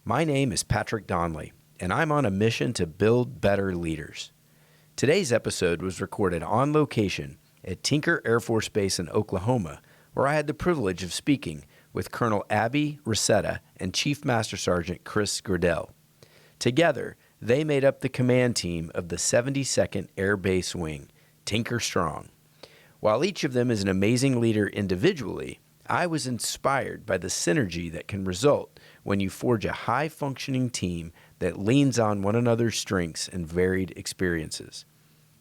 My name is Patrick Donnelly, and I'm on a mission to build better leaders. Today's episode was recorded on location at Tinker Air Force Base in Oklahoma, where I had the privilege of speaking with Colonel Abby Ruscetta and Chief Master Sgt. Chris Gradel. Together, they made up the command team of the 72nd Air Base Wing, Tinker Strong. While each of them is an amazing leader individually, I was inspired by the synergy that can result when you forge a high-functioning team that leans on one another's strengths and varied experiences.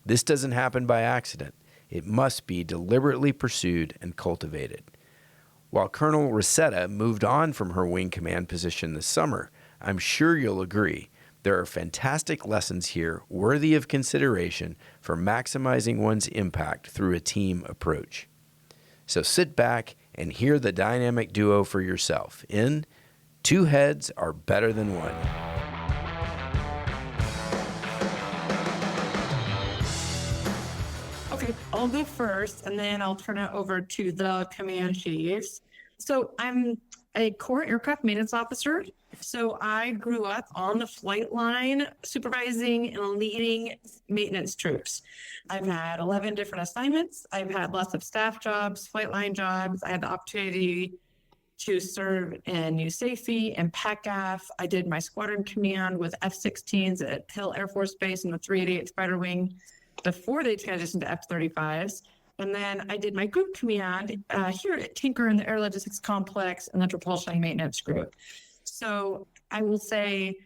This doesn't happen by accident. It must be deliberately pursued and cultivated. While Colonel Ruscetta moved on from her wing command position this summer, I'm sure you'll agree there are fantastic lessons here worthy of consideration for maximizing one's impact through a team approach. So sit back and hear the dynamic duo for yourself in Two Heads Are Better Than One. Okay, I'll go first, and then I'll turn it over to the command chiefs. So I'm a Corps Aircraft Maintenance Officer. So I grew up on the flight line supervising and leading maintenance troops. I've had 11 different assignments. I've had lots of staff jobs, flight line jobs. I had the opportunity to serve in New Safety and PACAF. I did my squadron command with F-16s at Hill Air Force Base in the 388 Spider Wing before they transitioned to F-35s. And then I did my group command here at Tinker in the Air Logistics Complex and the Propulsion Maintenance Group. So I will say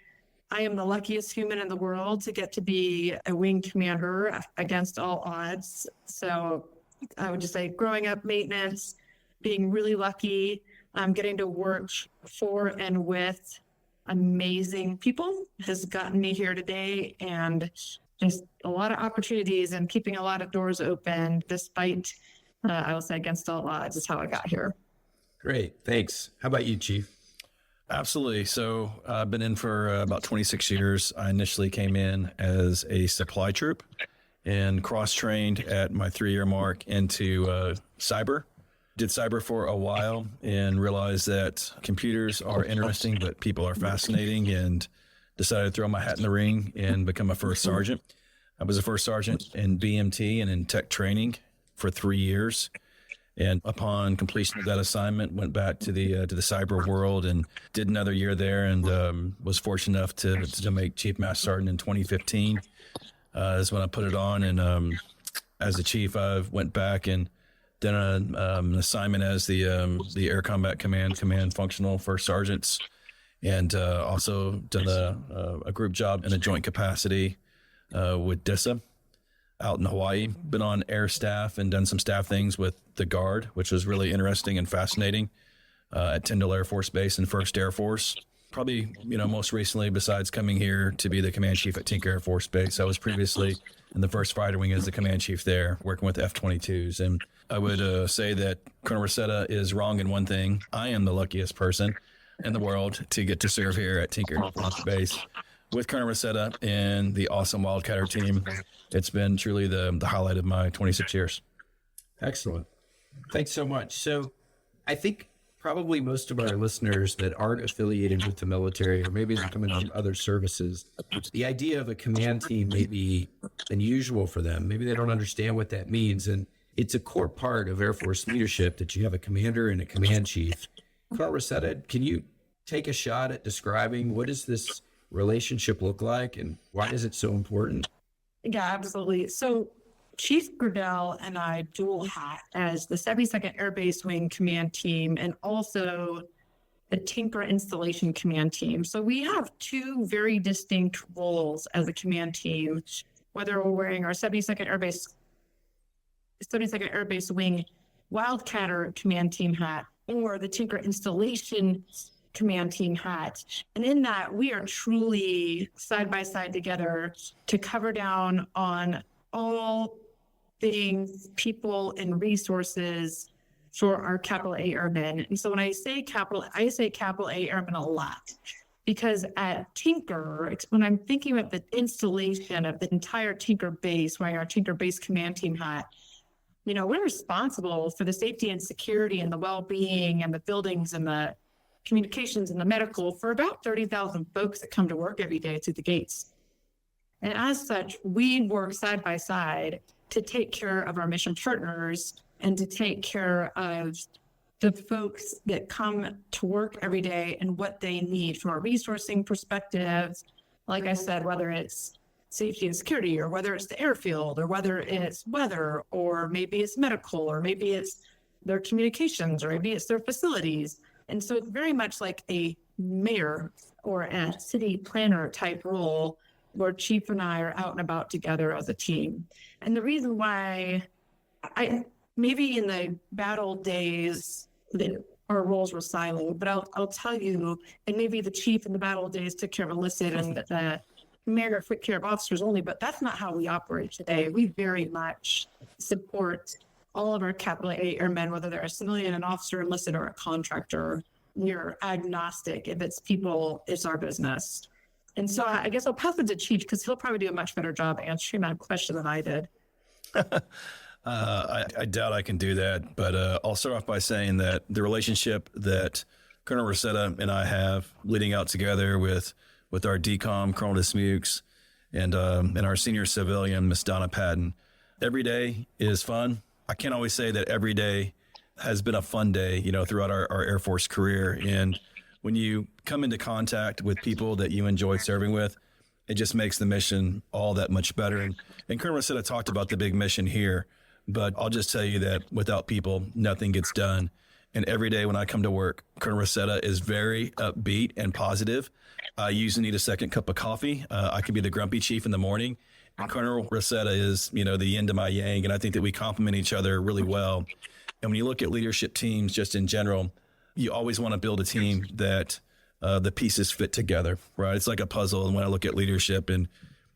I am the luckiest human in the world to get to be a wing commander against all odds. So I would just say growing up maintenance, being really lucky, getting to work for and with amazing people has gotten me here today, and just a lot of opportunities and keeping a lot of doors open despite, I will say, against all odds is how I got here. Great. Thanks. How about you, Chief? Absolutely. So I've been in for about 26 years. I initially came in as a supply troop and cross-trained at my 3-year mark into cyber. Did cyber for a while and realized that computers are interesting, but people are fascinating, and decided to throw my hat in the ring and become a first sergeant. I was a first sergeant in BMT and in tech training for 3 years. And upon completion of that assignment, went back to the cyber world and did another year there, and was fortunate enough to make Chief Master Sergeant in 2015. Is when I put it on, and as a chief, I went back and did an assignment as the Air Combat Command functional first sergeants, and also done a group job in a joint capacity with DISA out in Hawaii. Been on air staff and done some staff things with the Guard, which was really interesting and fascinating at Tyndall Air Force Base and 1st Air Force. Probably, most recently, besides coming here to be the command chief at Tinker Air Force Base, I was previously in the 1st Fighter Wing as the command chief there, working with F-22s. And I would say that Colonel Ruscetta is wrong in one thing. I am the luckiest person in the world to get to serve here at Tinker Air Force Base with Colonel Ruscetta and the awesome Wildcatter team. It's been truly the highlight of my 26 years. Excellent. Thanks so much. So I think probably most of our listeners that aren't affiliated with the military, or maybe they're coming from other services, the idea of a command team may be unusual for them. Maybe they don't understand what that means. And it's a core part of Air Force leadership that you have a commander and a command chief. Colonel Ruscetta, can you take a shot at describing what does this relationship look like and why is it so important? Yeah, absolutely. So Chief Gradel and I dual hat as the 72nd Air Base Wing Command Team and also the Tinker Installation Command Team. So we have two very distinct roles as a command team, whether we're wearing our 72nd Air Base Wing Wildcatter Command Team hat or the Tinker Installation Command Team hat. And in that, we are truly side by side together to cover down on all things, people, and resources for our capital A Airmen. And so when I say capital A Airmen a lot, because at Tinker, when I'm thinking about the installation of the entire Tinker base, wearing our Tinker Base Command Team hat, we're responsible for the safety and security and the well-being and the buildings and the communications and the medical for about 30,000 folks that come to work every day through the gates. And as such, we work side by side to take care of our mission partners and to take care of the folks that come to work every day and what they need from a resourcing perspective. Like I said, whether it's safety and security, or whether it's the airfield, or whether it's weather, or maybe it's medical, or maybe it's their communications, or maybe it's their facilities. And so it's very much like a mayor or a city planner type role where Chief and I are out and about together as a team. And the reason why maybe in the battle days, our roles were siloed, but I'll tell you, and maybe the chief in the battle days took care of illicit and the mayor took care of officers only, but that's not how we operate today. We very much support all of our capital A airmen, whether they're a civilian, an officer, enlisted, or a contractor. We're agnostic. If it's people, it's our business. And so I guess I'll pass it to Chief because he'll probably do a much better job answering that question than I did. I doubt I can do that, but I'll start off by saying that the relationship that Colonel Ruscetta and I have leading out together with our DCOM, Colonel Dismukes, and our senior civilian, Miss Donna Patton, every day is fun. I can't always say that every day has been a fun day, throughout our Air Force career. And when you come into contact with people that you enjoy serving with, it just makes the mission all that much better. And Colonel Ruscetta talked about the big mission here, but I'll just tell you that without people, nothing gets done. And every day when I come to work, Colonel Ruscetta is very upbeat and positive. I usually need a second cup of coffee. I could be the grumpy chief in the morning. And Colonel Ruscetta is, the yin to my yang. And I think that we complement each other really well. And when you look at leadership teams just in general, you always want to build a team that the pieces fit together, right? It's like a puzzle. And when I look at leadership and,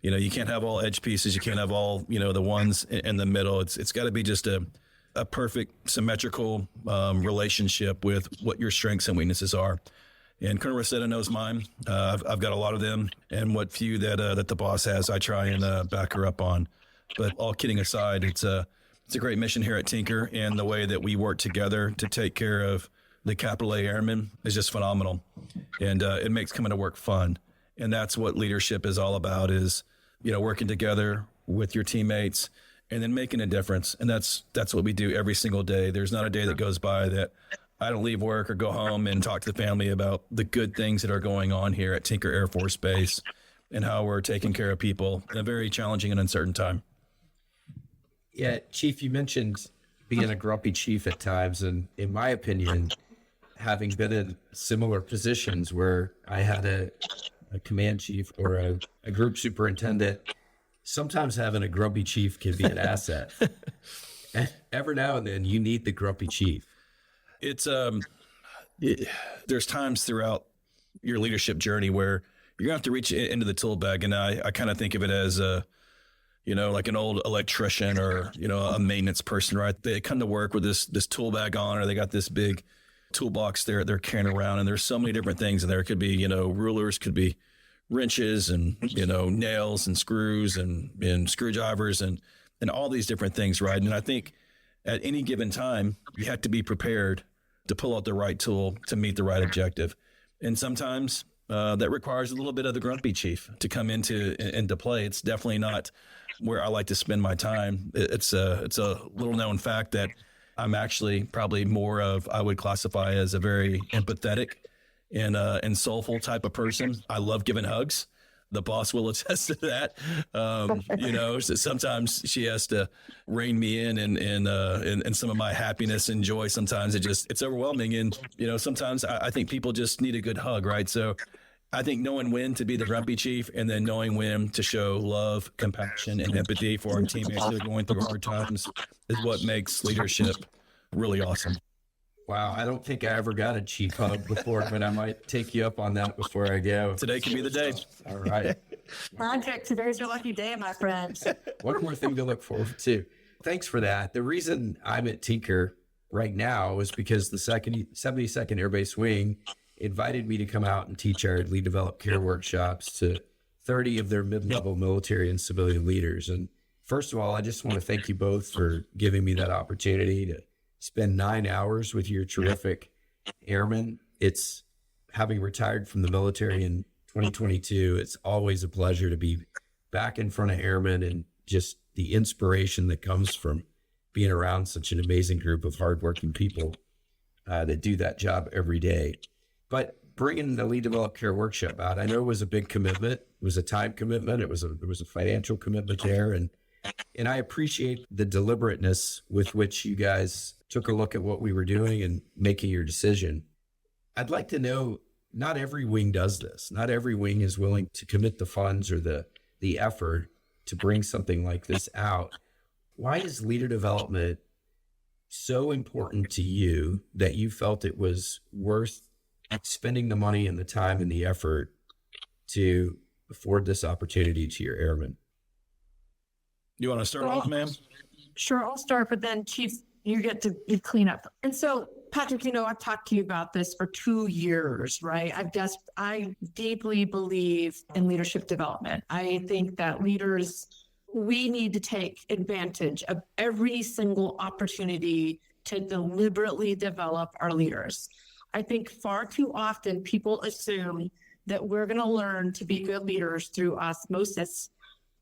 you can't have all edge pieces. You can't have all, the ones in the middle. It's got to be just a perfect symmetrical relationship with what your strengths and weaknesses are. And Colonel Ruscetta knows mine. I've got a lot of them, and what few that the boss has, I try and back her up on. But all kidding aside, it's a great mission here at Tinker, and the way that we work together to take care of the Capital A Airmen is just phenomenal, and it makes coming to work fun. And that's what leadership is all about: is working together with your teammates and then making a difference. And that's what we do every single day. There's not a day that goes by that I don't leave work or go home and talk to the family about the good things that are going on here at Tinker Air Force Base and how we're taking care of people in a very challenging and uncertain time. Yeah, Chief, you mentioned being a grumpy chief at times. And in my opinion, having been in similar positions where I had a command chief or a group superintendent, sometimes having a grumpy chief can be an asset. Every now and then you need the grumpy chief. It's there's times throughout your leadership journey where you're gonna have to reach into the tool bag, and I kind of think of it as like an old electrician or a maintenance person, right? They come to work with this tool bag on, or they got this big toolbox they're carrying around, and there's so many different things in there. It could be rulers, could be wrenches, and nails and screws and screwdrivers and all these different things, right? And I think at any given time you have to be prepared to pull out the right tool to meet the right objective. And sometimes that requires a little bit of the grumpy chief to come into play. It's definitely not where I like to spend my time. It's a little known fact that I'm actually probably more of, I would classify as a very empathetic and soulful type of person. I love giving hugs. The boss will attest to that. So sometimes she has to rein me in and some of my happiness and joy. Sometimes it's overwhelming. And, sometimes I think people just need a good hug, right? So I think knowing when to be the grumpy chief and then knowing when to show love, compassion, and empathy for our teammates that are going through hard times is what makes leadership really awesome. Wow, I don't think I ever got a chief hug before, but I might take you up on that before I go. Today can be the day. All right. Project, today's your lucky day, my friends. One more thing to look forward to. Thanks for that. The reason I'm at Tinker right now is because the 72nd Air Base Wing invited me to come out and teach our Lead Develop Care workshops to 30 of their mid-level military and civilian leaders. And first of all, I just want to thank you both for giving me that opportunity to spend 9 hours with your terrific airmen. It's having retired from the military in 2022, it's always a pleasure to be back in front of airmen and just the inspiration that comes from being around such an amazing group of hardworking people that do that job every day. But bringing the Lead Develop Care workshop out, I know it was a big commitment. It was a time commitment. There was a financial commitment there. And I appreciate the deliberateness with which you guys took a look at what we were doing and making your decision. I'd like to know, not every wing does this. Not every wing is willing to commit the funds or the effort to bring something like this out. Why is leader development so important to you that you felt it was worth spending the money and the time and the effort to afford this opportunity to your airmen? You want to start off, ma'am? Sure, I'll start, but then Chief, you get to clean up. And so, Patrick, I've talked to you about this for 2 years, right? I deeply believe in leadership development. I think that leaders, we need to take advantage of every single opportunity to deliberately develop our leaders. I think far too often people assume that we're going to learn to be good leaders through osmosis,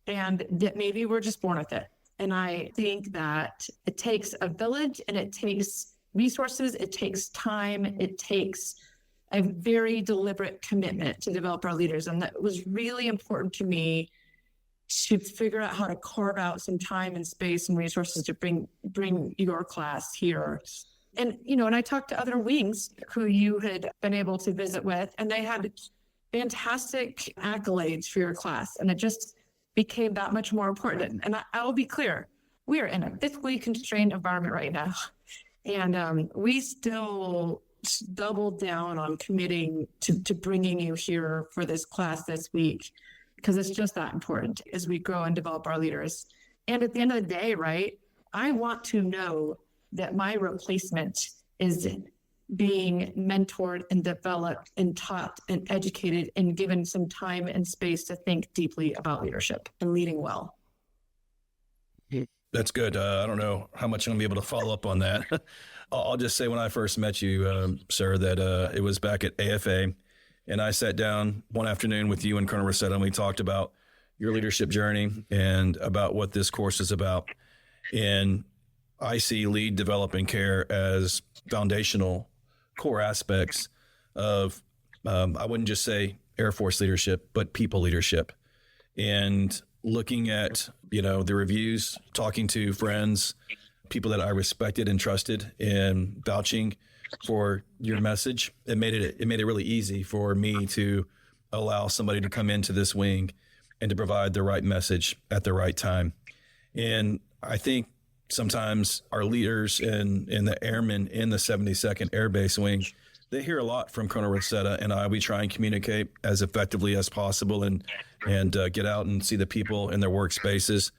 and that maybe we're just born with it. And I think that it takes a village, and it takes resources, it takes time, it takes a very deliberate commitment to develop our leaders. And that was really important to me, to figure out how to carve out some time and space and resources to bring your class here. And, and I talked to other wings who you had been able to visit with, and they had fantastic accolades for your class. And it just became that much more important. And I'll be clear, we are in a physically constrained environment right now. And we still doubled down on committing to bringing you here for this class this week, because it's just that important as we grow and develop our leaders. And at the end of the day, right, I want to know that my replacement is being mentored and developed and taught and educated and given some time and space to think deeply about leadership and leading well. That's good. I don't know how much I'm going to be able to follow up on that. I'll just say when I first met you, sir, that it was back at AFA, and I sat down one afternoon with you and Colonel Ruscetta, and we talked about your leadership journey and about what this course is about. And I see lead, develop, and care as foundational core aspects of, I wouldn't just say Air Force leadership, but people leadership. And looking at, the reviews, talking to friends, people that I respected and trusted, and vouching for your message, it made it really easy for me to allow somebody to come into this wing and to provide the right message at the right time. And I think sometimes our leaders and the airmen in the 72nd Air Base Wing, they hear a lot from Colonel Ruscetta and we try and communicate as effectively as possible and get out and see the people in their workspaces.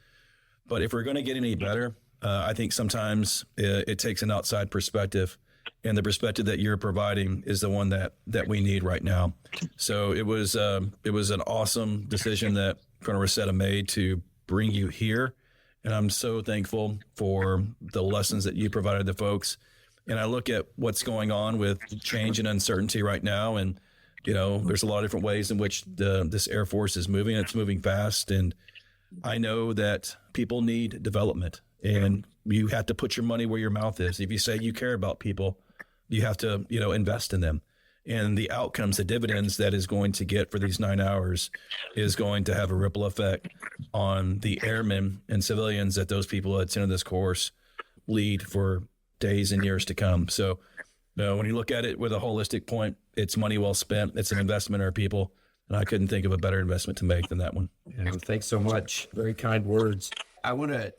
But if we're going to get any better, I think sometimes it takes an outside perspective, and the perspective that you're providing is the one that we need right now. So it was an awesome decision that Colonel Ruscetta made to bring you here. And I'm so thankful for the lessons that you provided the folks. And I look at what's going on with change and uncertainty right now. And, there's a lot of different ways in which this Air Force is moving. It's moving fast. And I know that people need development, and you have to put your money where your mouth is. If you say you care about people, you have to, invest in them. And the outcomes, the dividends that is going to get for these 9 hours is going to have a ripple effect on the airmen and civilians that those people that attended this course lead for days and years to come. So when you look at it with a holistic point, it's money well spent. It's an investment in our people. And I couldn't think of a better investment to make than that one. Yeah, thanks so much. Very kind words. I want to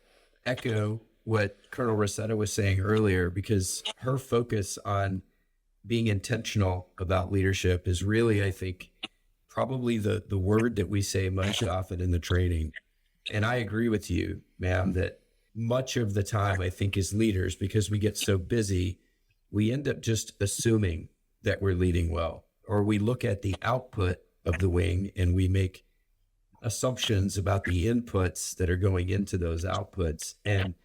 echo what Colonel Ruscetta was saying earlier, because her focus on being intentional about leadership is really, I think, probably the word that we say most often in the training. And I agree with you, ma'am, that much of the time, I think, as leaders, because we get so busy, we end up just assuming that we're leading well, or we look at the output of the wing and we make assumptions about the inputs that are going into those outputs. And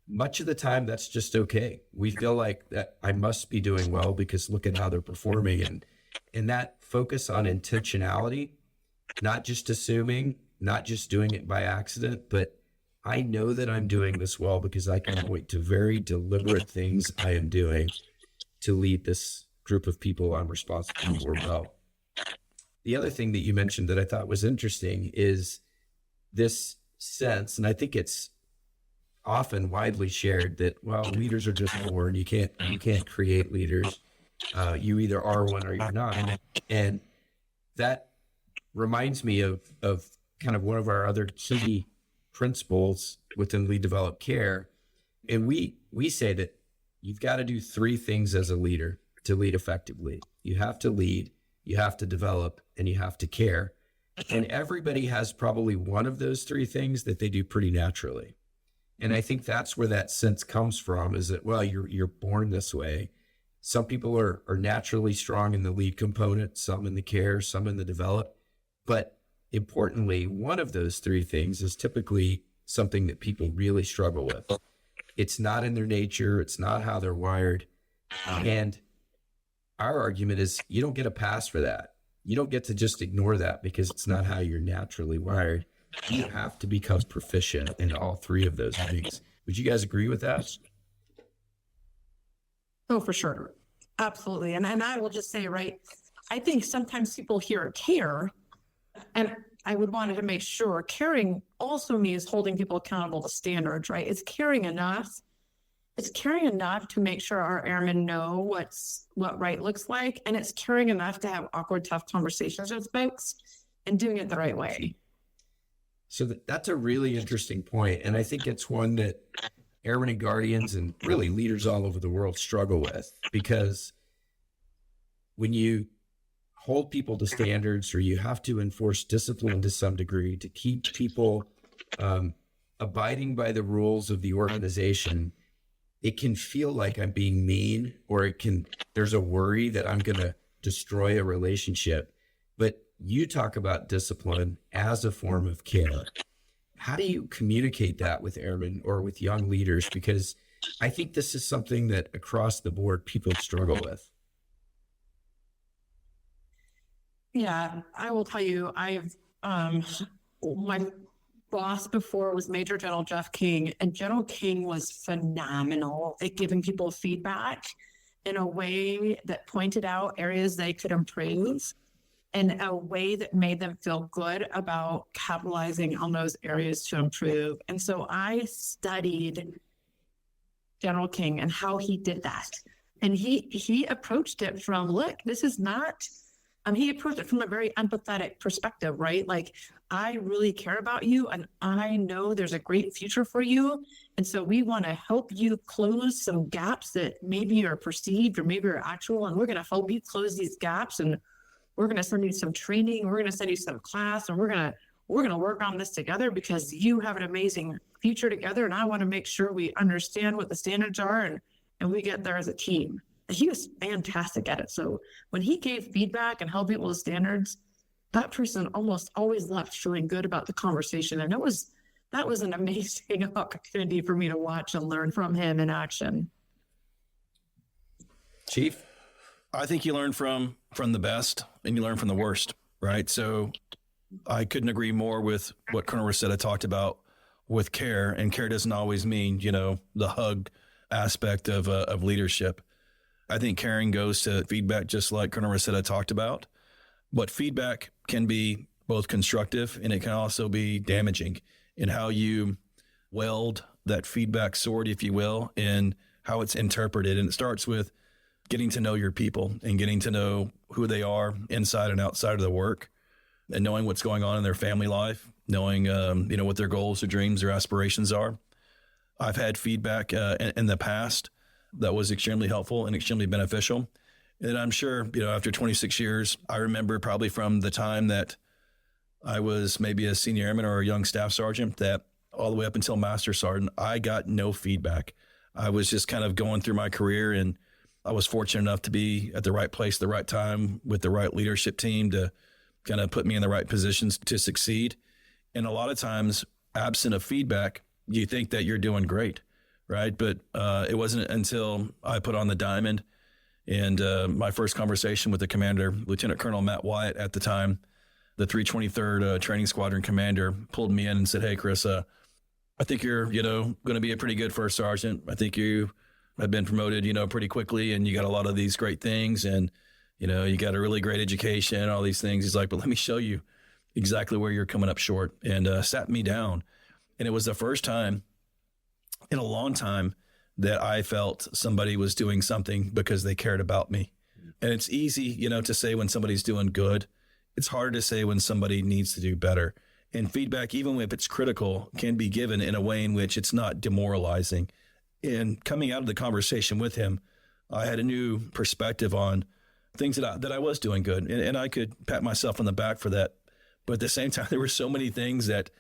much of the time, that's just okay. We feel like that I must be doing well because look at how they're performing. And that focus on intentionality, not just assuming, not just doing it by accident, but I know that I'm doing this well because I can point to very deliberate things I am doing to lead this group of people I'm responsible for well. The other thing that you mentioned that I thought was interesting is this sense, and I think it's often widely shared, that, well, leaders are just born. You can't create leaders. You either are one or you're not. And that reminds me of kind of one of our other key principles within Lead Develop Care. And we say that you've got to do three things as a leader to lead effectively. You have to lead, you have to develop, and you have to care. And everybody has probably one of those three things that they do pretty naturally. And I think that's where that sense comes from, is that, well, you're born this way. Some people are naturally strong in the lead component, some in the care, some in the develop. But importantly, one of those three things is typically something that people really struggle with. It's not in their nature. It's not how they're wired. And our argument is you don't get a pass for that. You don't get to just ignore that because it's not how you're naturally wired. You have to become proficient in all three of those things. Would you guys agree with that? Oh, for sure. Absolutely. And I will just say, right, I think sometimes people hear care, and I would want to make sure caring also means holding people accountable to standards, right? It's caring enough. It's caring enough to make sure our airmen know what right looks like. And it's caring enough to have awkward, tough conversations with folks and doing it the right way. So that's a really interesting point. And I think it's one that airmen and guardians and really leaders all over the world struggle with, because when you hold people to standards, or you have to enforce discipline to some degree to keep people abiding by the rules of the organization, it can feel like I'm being mean, or there's a worry that I'm going to destroy a relationship. But you talk about discipline as a form of care. How do you communicate that with airmen or with young leaders? Because I think this is something that across the board people struggle with. Yeah, I will tell you, my boss before was Major General Jeff King, and General King was phenomenal at giving people feedback in a way that pointed out areas they could improve, in a way that made them feel good about capitalizing on those areas to improve. And so I studied General King and how he did that. And he approached it from, look, this is not, he approached it from a very empathetic perspective, right? Like, I really care about you and I know there's a great future for you. And so we want to help you close some gaps that maybe are perceived or maybe are actual. And we're going to help you close these gaps. And we're going to send you some training. We're going to send you some class, and we're going to work on this together because you have an amazing future together. And I want to make sure we understand what the standards are and we get there as a team. And he was fantastic at it. So when he gave feedback and held people to standards, that person almost always left feeling good about the conversation. And that was an amazing opportunity for me to watch and learn from him in action. Chief? I think you learn from the best and you learn from the worst, right? So I couldn't agree more with what Colonel Ruscetta talked about with care. And care doesn't always mean, the hug aspect of leadership. I think caring goes to feedback, just like Colonel Ruscetta talked about. But feedback can be both constructive and it can also be damaging in how you weld that feedback sword, if you will, and how it's interpreted. And it starts with getting to know your people and getting to know who they are inside and outside of the work, and knowing what's going on in their family life, knowing, what their goals, their dreams, their aspirations are. I've had feedback in the past that was extremely helpful and extremely beneficial. And I'm sure, after 26 years, I remember probably from the time that I was maybe a senior airman or a young staff sergeant, that all the way up until Master Sergeant, I got no feedback. I was just kind of going through my career, and I was fortunate enough to be at the right place at the right time with the right leadership team to kind of put me in the right positions to succeed. And a lot of times, absent of feedback, you think that you're doing great, right? But it wasn't until I put on the diamond And my first conversation with the commander, Lieutenant Colonel Matt Wyatt at the time, the 323rd Training Squadron commander, pulled me in and said, "Hey, Chris, I think you're, going to be a pretty good first sergeant. I think you have been promoted, pretty quickly, and you got a lot of these great things, and, you got a really great education, all these things." He's like, "But let me show you exactly where you're coming up short," and sat me down. And it was the first time in a long time that I felt somebody was doing something because they cared about me. And it's easy, to say when somebody's doing good. It's hard to say when somebody needs to do better. And feedback, even if it's critical, can be given in a way in which it's not demoralizing. And coming out of the conversation with him, I had a new perspective on things that I was doing good. And I could pat myself on the back for that. But at the same time, there were so many things that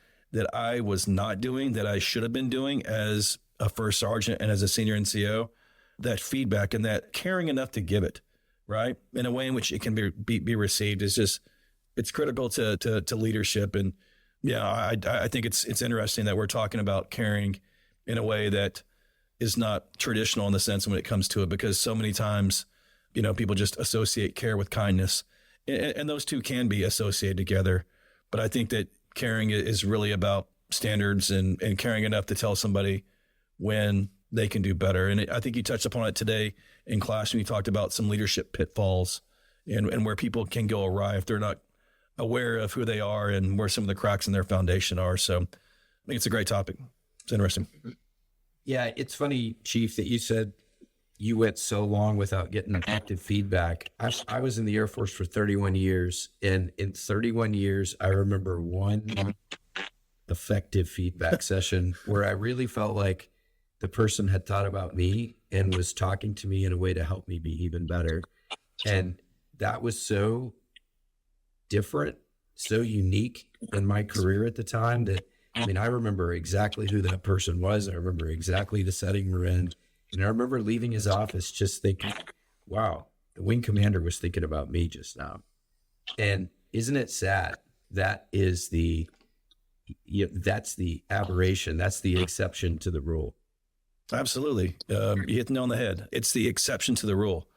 I was not doing that I should have been doing as a first sergeant and as a senior NCO. That feedback and that caring enough to give it, right, in a way in which it can be received is just, it's critical to leadership. And yeah, I think it's interesting that we're talking about caring in a way that is not traditional in the sense when it comes to it, because so many times, people just associate care with kindness, and those two can be associated together. But I think that caring is really about standards and caring enough to tell somebody when they can do better. And I think you touched upon it today in class when you talked about some leadership pitfalls and where people can go awry if they're not aware of who they are and where some of the cracks in their foundation are. So I think it's a great topic. It's interesting. Yeah, it's funny, Chief, that you said you went so long without getting effective feedback. I was in the Air Force for 31 years, and in 31 years, I remember one effective feedback session where I really felt like the person had thought about me and was talking to me in a way to help me be even better. And that was so different, so unique in my career at the time that, I remember exactly who that person was. I remember exactly the setting we're in. And I remember leaving his office just thinking, wow, the wing commander was thinking about me just now. And isn't it sad? That is that's the aberration. That's the exception to the rule. Absolutely. You hit the nail on the head. It's the exception to the rule.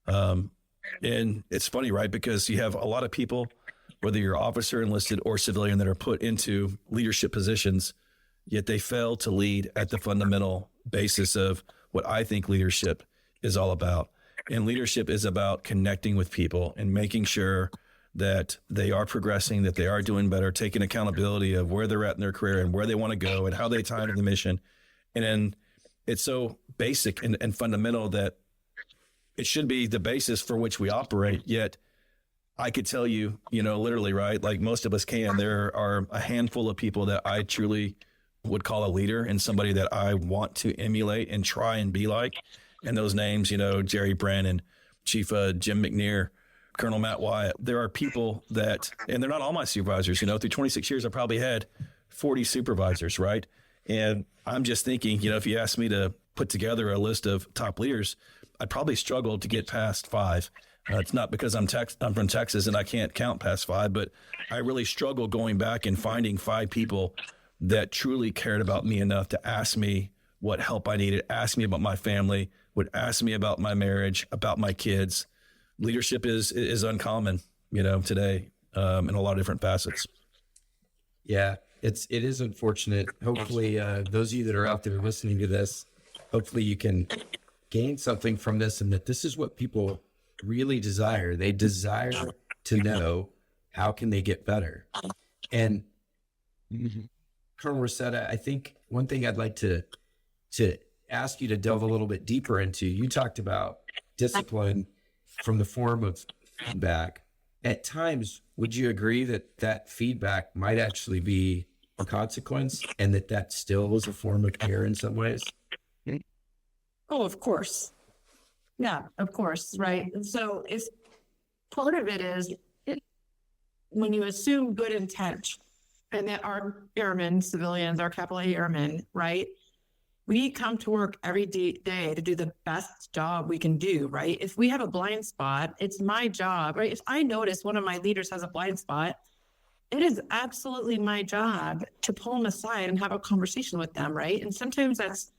And it's funny, right? Because you have a lot of people, whether you're officer, enlisted, or civilian, that are put into leadership positions, yet they fail to lead at the fundamental basis of what I think leadership is all about. And leadership is about connecting with people and making sure that they are progressing, that they are doing better, taking accountability of where they're at in their career and where they want to go and how they tie into the mission. And then it's so basic and fundamental that it should be the basis for which we operate. Yet I could tell you, literally, right? Like most of us can, there are a handful of people that I truly would call a leader and somebody that I want to emulate and try and be like. And those names, Jerry Brannon, Chief Jim McNear, Colonel Matt Wyatt. There are people that, and they're not all my supervisors, through 26 years, I probably had 40 supervisors, right? And I'm just thinking, if you asked me to put together a list of top leaders, I'd probably struggle to get past 5. It's not because I'm from Texas and I can't count past 5, but I really struggle going back and finding 5 people that truly cared about me enough to ask me what help I needed, ask me about my family, would ask me about my marriage, about my kids. Leadership is uncommon, today in a lot of different facets. Yeah, it is unfortunate. Hopefully, those of you that are out there listening to this, hopefully you can gain something from this, and that this is what people really desire. They desire to know how can they get better. And Colonel Ruscetta, I think one thing I'd like to ask you to delve a little bit deeper into, you talked about discipline from the form of feedback. At times, would you agree that feedback might actually be a consequence and that still is a form of care in some ways? Oh, of course. Yeah, of course. Right. And so it's part of it is when you assume good intent and that our airmen, civilians, our capital A airmen, right? We come to work every day to do the best job we can do, right? If we have a blind spot, it's my job, right? If I notice one of my leaders has a blind spot, it is absolutely my job to pull them aside and have a conversation with them, right? And sometimes that's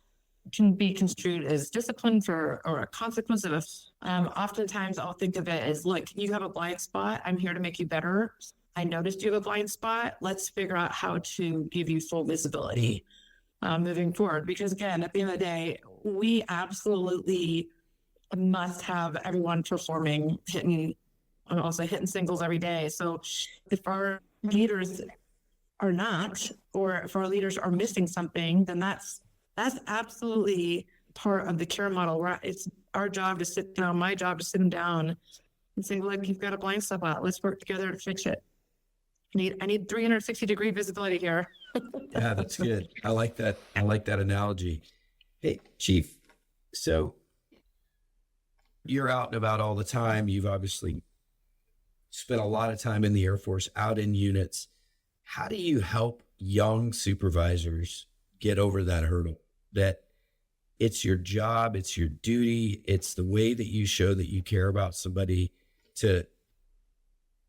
can be construed as discipline or a consequence of it. Oftentimes I'll think of it as, look, you have a blind spot. I'm here to make you better. I noticed you have a blind spot. Let's figure out how to give you full visibility moving forward. Because again, at the end of the day, we absolutely must have everyone performing, hitting singles every day. So if our leaders are not, or if our leaders are missing something, then that's absolutely part of the care model. It's our job to sit down, my job to sit them down and say, look, you've got a blind spot out. Let's work together to fix it. I need 360-degree visibility here. Yeah, that's good. I like that. I like that analogy. Hey, Chief, so you're out and about all the time. You've obviously spent a lot of time in the Air Force, out in units. How do you help young supervisors get over that hurdle? That it's your job, it's your duty, it's the way that you show that you care about somebody, to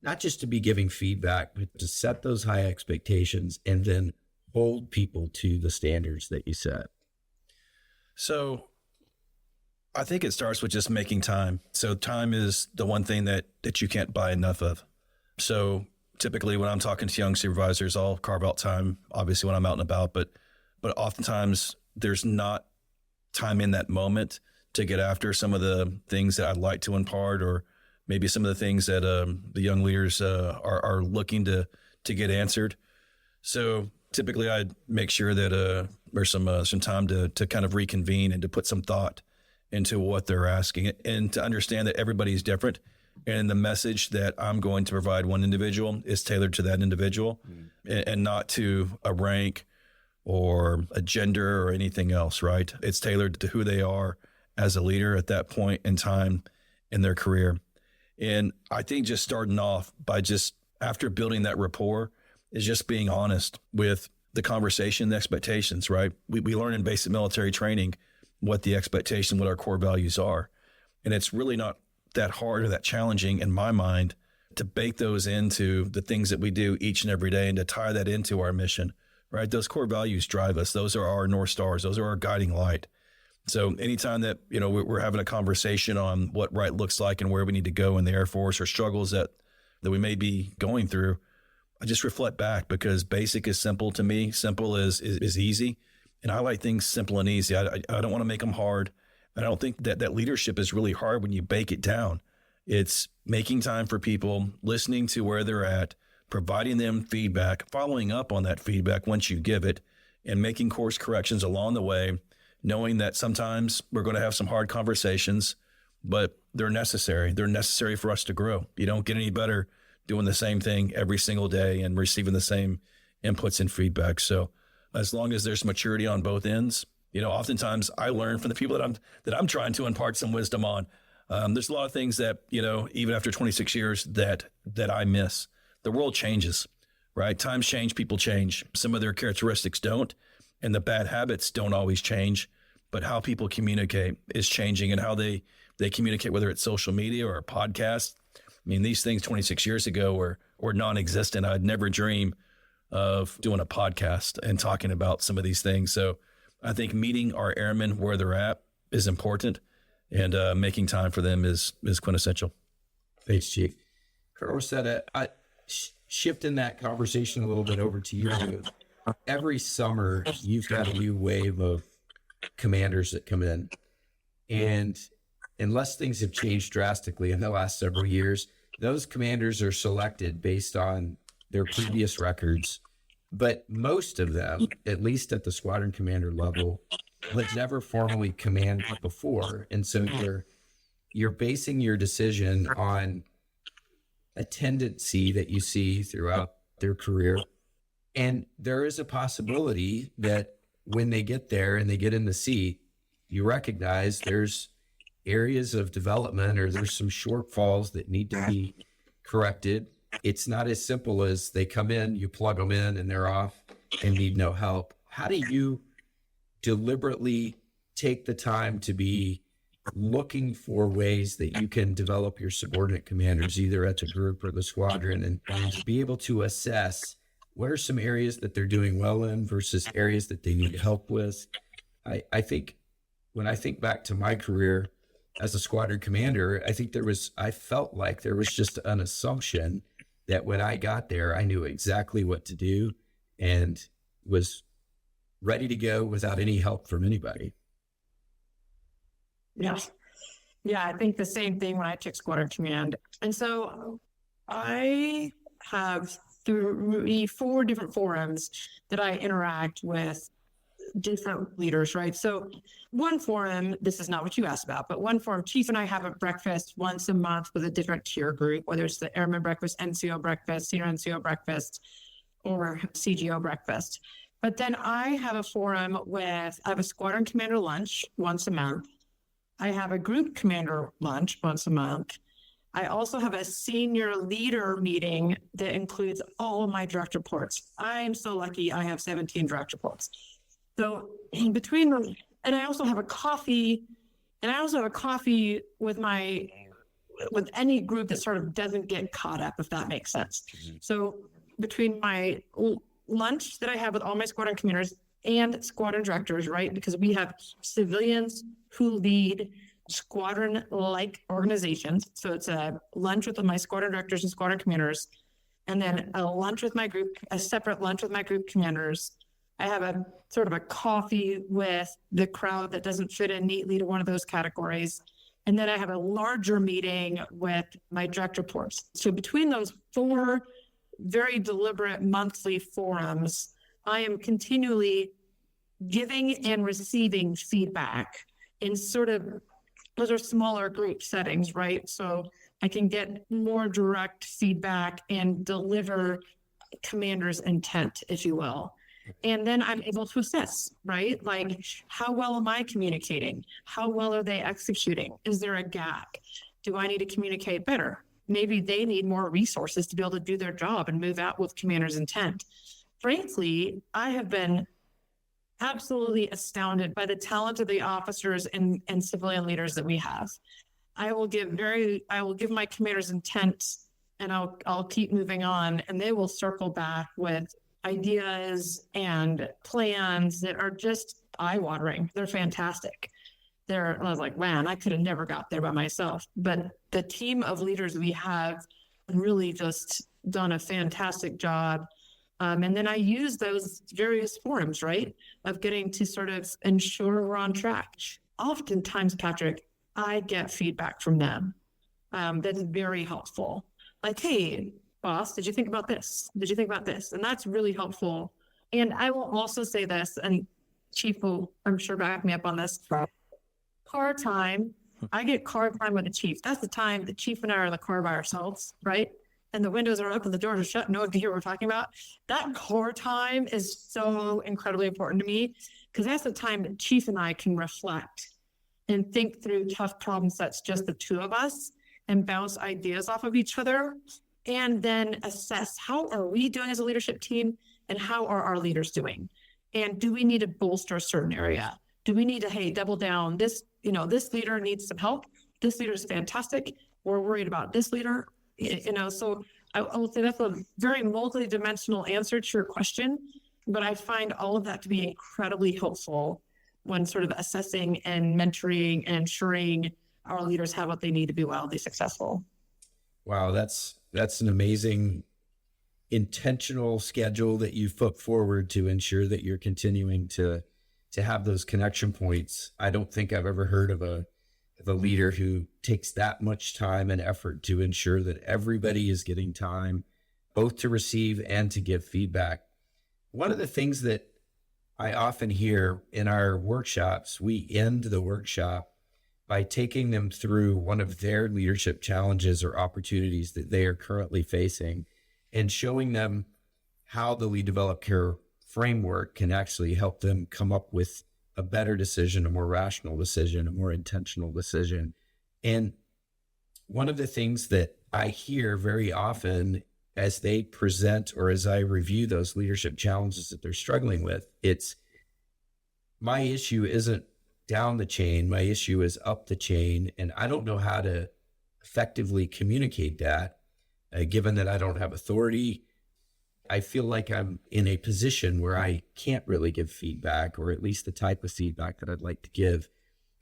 not just to be giving feedback, but to set those high expectations and then hold people to the standards that you set. So I think it starts with just making time. So time is the one thing that you can't buy enough of. So typically when I'm talking to young supervisors, I'll carve out time, obviously when I'm out and about, but oftentimes there's not time in that moment to get after some of the things that I'd like to impart, or maybe some of the things that the young leaders are looking to get answered. So typically I'd make sure that there's some time to kind of reconvene and to put some thought into what they're asking, and to understand that everybody's different. And the message that I'm going to provide one individual is tailored to that individual, and not to a rank or a gender or anything else, right? It's tailored to who they are as a leader at that point in time in their career. And I think just starting off by just after building that rapport is just being honest with the conversation, the expectations, right? We learn in basic military training what the expectation, what our core values are. And it's really not that hard or that challenging in my mind to bake those into the things that we do each and every day, and to tie that into our mission, right? Those core values drive us. Those are our North Stars. Those are our guiding light. So anytime that, we're having a conversation on what right looks like and where we need to go in the Air Force, or struggles that we may be going through, I just reflect back, because basic is simple to me. Simple is easy. And I like things simple and easy. I don't want to make them hard. I don't think that leadership is really hard when you bake it down. It's making time for people, listening to where they're at, providing them feedback, following up on that feedback once you give it, and making course corrections along the way, knowing that sometimes we're going to have some hard conversations, but they're necessary. They're necessary for us to grow. You don't get any better doing the same thing every single day and receiving the same inputs and feedback. So as long as there's maturity on both ends, oftentimes I learn from the people that I'm trying to impart some wisdom on. There's a lot of things that, even after 26 years that I miss. The world changes, right? Times change, people change. Some of their characteristics don't, and the bad habits don't always change, but how people communicate is changing, and how they communicate, whether it's social media or a podcast. I mean, these things 26 years ago were non-existent. I'd never dream of doing a podcast and talking about some of these things. So I think meeting our airmen where they're at is important, and making time for them is quintessential. Thanks, Chief. Colonel Ruscetta, shifting that conversation a little bit over to you. Every summer, you've got a new wave of commanders that come in. And unless things have changed drastically in the last several years, those commanders are selected based on their previous records. But most of them, at least at the squadron commander level, had never formally commanded before. And so you're basing your decision on a tendency that you see throughout their career. And there is a possibility that when they get there and they get in the seat, you recognize there's areas of development, or there's some shortfalls that need to be corrected. It's not as simple as they come in, you plug them in, and they're off and need no help. How do you deliberately take the time to be looking for ways that you can develop your subordinate commanders, either at the group or the squadron, and be able to assess what are some areas that they're doing well in versus areas that they need help with? I think when I think back to my career as a squadron commander, I felt like there was just an assumption that when I got there, I knew exactly what to do and was ready to go without any help from anybody. Yeah. Yeah, I think the same thing when I took squadron command. And so I have 4 different forums that I interact with different leaders, right? So one forum, this is not what you asked about, but one forum, Chief and I have a breakfast once a month with a different tier group, whether it's the Airman breakfast, NCO breakfast, Senior NCO breakfast, or CGO breakfast. But then I have a forum I have a squadron commander lunch once a month. I have a group commander lunch once a month. I also have a senior leader meeting that includes all of my direct reports. I'm so lucky I have 17 direct reports. So in between them, and I also have a coffee, with any group that sort of doesn't get caught up, if that makes sense. Mm-hmm. So between my lunch that I have with all my squadron commanders and squadron directors, right? Because we have civilians who lead squadron-like organizations. So it's a lunch with my squadron directors and squadron commanders, and then a separate lunch with my group commanders. I have a sort of a coffee with the crowd that doesn't fit in neatly to one of those categories. And then I have a larger meeting with my direct reports. So between those 4 very deliberate monthly forums, I am continually giving and receiving feedback in sort of, those are smaller group settings, right? So I can get more direct feedback and deliver commander's intent, if you will. And then I'm able to assess, right? Like, how well am I communicating? How well are they executing? Is there a gap? Do I need to communicate better? Maybe they need more resources to be able to do their job and move out with commander's intent. Frankly, I have been absolutely astounded by the talent of the officers and civilian leaders that we have. I will give my commander's intent, and I'll keep moving on, and they will circle back with ideas and plans that are just eye-watering. They're fantastic. I was like, man, I could have never got there by myself. But the team of leaders we have really just done a fantastic job. And then I use those various forums, right, of getting to sort of ensure we're on track. Oftentimes, Patrick, I get feedback from them that is very helpful. Like, hey, boss, did you think about this? Did you think about this? And that's really helpful. And I will also say this, and Chief will, I'm sure, back me up on this. Car time, I get car time with the Chief. That's the time the Chief and I are in the car by ourselves, right? And the windows are open, the doors are shut, no one can hear what we're talking about. That car time is so incredibly important to me, because that's the time that Chief and I can reflect and think through tough problem sets, just the 2 of us, and bounce ideas off of each other, and then assess how are we doing as a leadership team and how are our leaders doing? And do we need to bolster a certain area? Do we need to, hey, double down? This leader needs some help. This leader is fantastic. We're worried about this leader. So I will say that's a very multi-dimensional answer to your question, but I find all of that to be incredibly helpful when sort of assessing and mentoring and ensuring our leaders have what they need to be wildly successful. Wow, that's an amazing intentional schedule that you've put forward to ensure that you're continuing to have those connection points. I don't think I've ever heard of a leader who takes that much time and effort to ensure that everybody is getting time, both to receive and to give feedback. One of the things that I often hear in our workshops, we end the workshop by taking them through one of their leadership challenges or opportunities that they are currently facing, and showing them how the Lead, Develop, Care framework can actually help them come up with a better decision, a more rational decision, a more intentional decision. And one of the things that I hear very often as they present or as I review those leadership challenges that they're struggling with, it's, my issue isn't down the chain, my issue is up the chain, and I don't know how to effectively communicate that, given that I don't have authority. I feel like I'm in a position where I can't really give feedback, or at least the type of feedback that I'd like to give.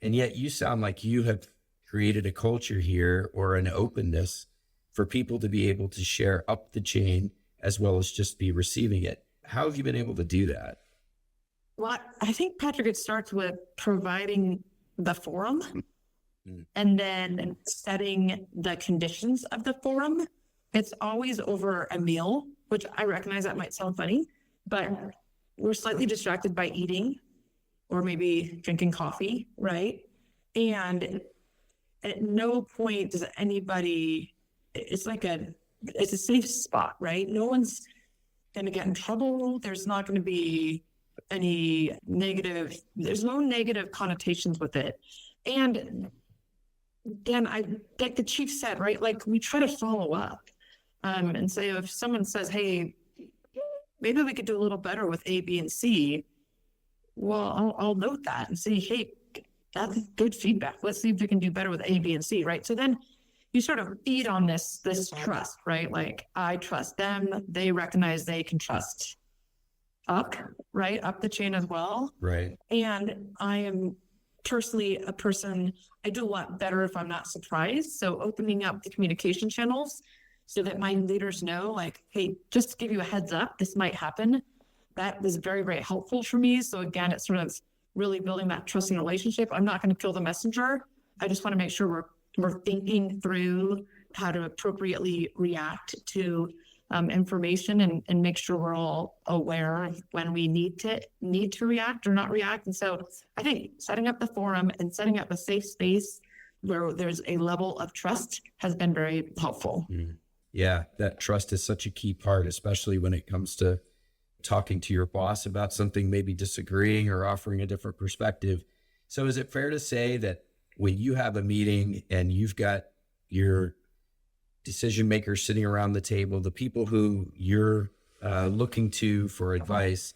And yet you sound like you have created a culture here or an openness for people to be able to share up the chain as well as just be receiving it. How have you been able to do that? Well, I think, Patrick, it starts with providing the forum and then setting the conditions of the forum. It's always over a meal, which I recognize that might sound funny, but we're slightly distracted by eating or maybe drinking coffee, right? And at no point does anybody, it's a safe spot, right? No one's going to get in trouble. There's not going to be there's no negative connotations with it. And again, like the chief said, right? Like we try to follow up and say, if someone says, hey, maybe we could do a little better with A, B, and C. Well, I'll note that and say, hey, that's good feedback. Let's see if we can do better with A, B, and C, right? So then you sort of feed on this trust, right? Like I trust them. They recognize they can trust up the chain as well. Right. And I am personally a person, I do a lot better if I'm not surprised. So opening up the communication channels so that my leaders know, like, hey, just to give you a heads up, this might happen. That was very, very helpful for me. So again, it's sort of really building that trusting relationship. I'm not going to kill the messenger. I just want to make sure we're thinking through how to appropriately react to information and make sure we're all aware of when we need to react or not react. And so I think setting up the forum and setting up a safe space where there's a level of trust has been very helpful. Yeah, that trust is such a key part, especially when it comes to talking to your boss about something, maybe disagreeing or offering a different perspective. So is it fair to say that when you have a meeting and you've got your decision makers sitting around the table, the people who you're looking to for advice,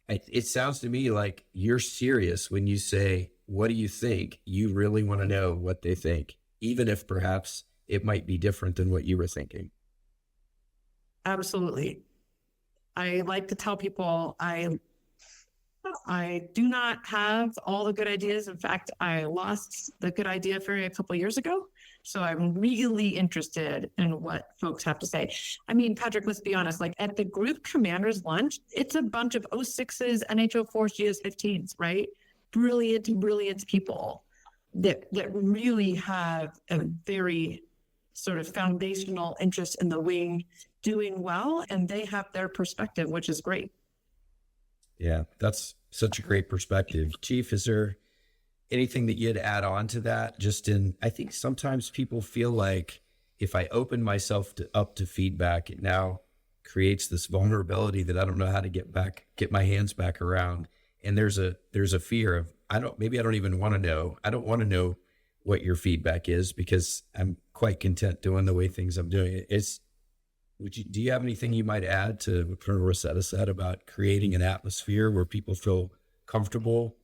it sounds to me like you're serious when you say, what do you think? You really want to know what they think, even if perhaps it might be different than what you were thinking. Absolutely. I like to tell people I do not have all the good ideas. In fact, I lost the good idea for a couple of years ago. So I'm really interested in what folks have to say. I mean, Patrick, let's be honest, like at the group commanders lunch, it's a bunch of 06s, NHO4s, GS15s, right? Brilliant people that really have a very sort of foundational interest in the wing doing well, and they have their perspective, which is great. Yeah, that's such a great perspective. Chief, is there anything that you'd add on to that? I think sometimes people feel like if I open myself up to feedback, it now creates this vulnerability that I don't know how to get my hands back around. And there's a fear of, I don't even want to know. I don't want to know what your feedback is because I'm quite content doing the way things I'm doing. Do you have anything you might add to what Colonel Ruscetta said about creating an atmosphere where people feel comfortable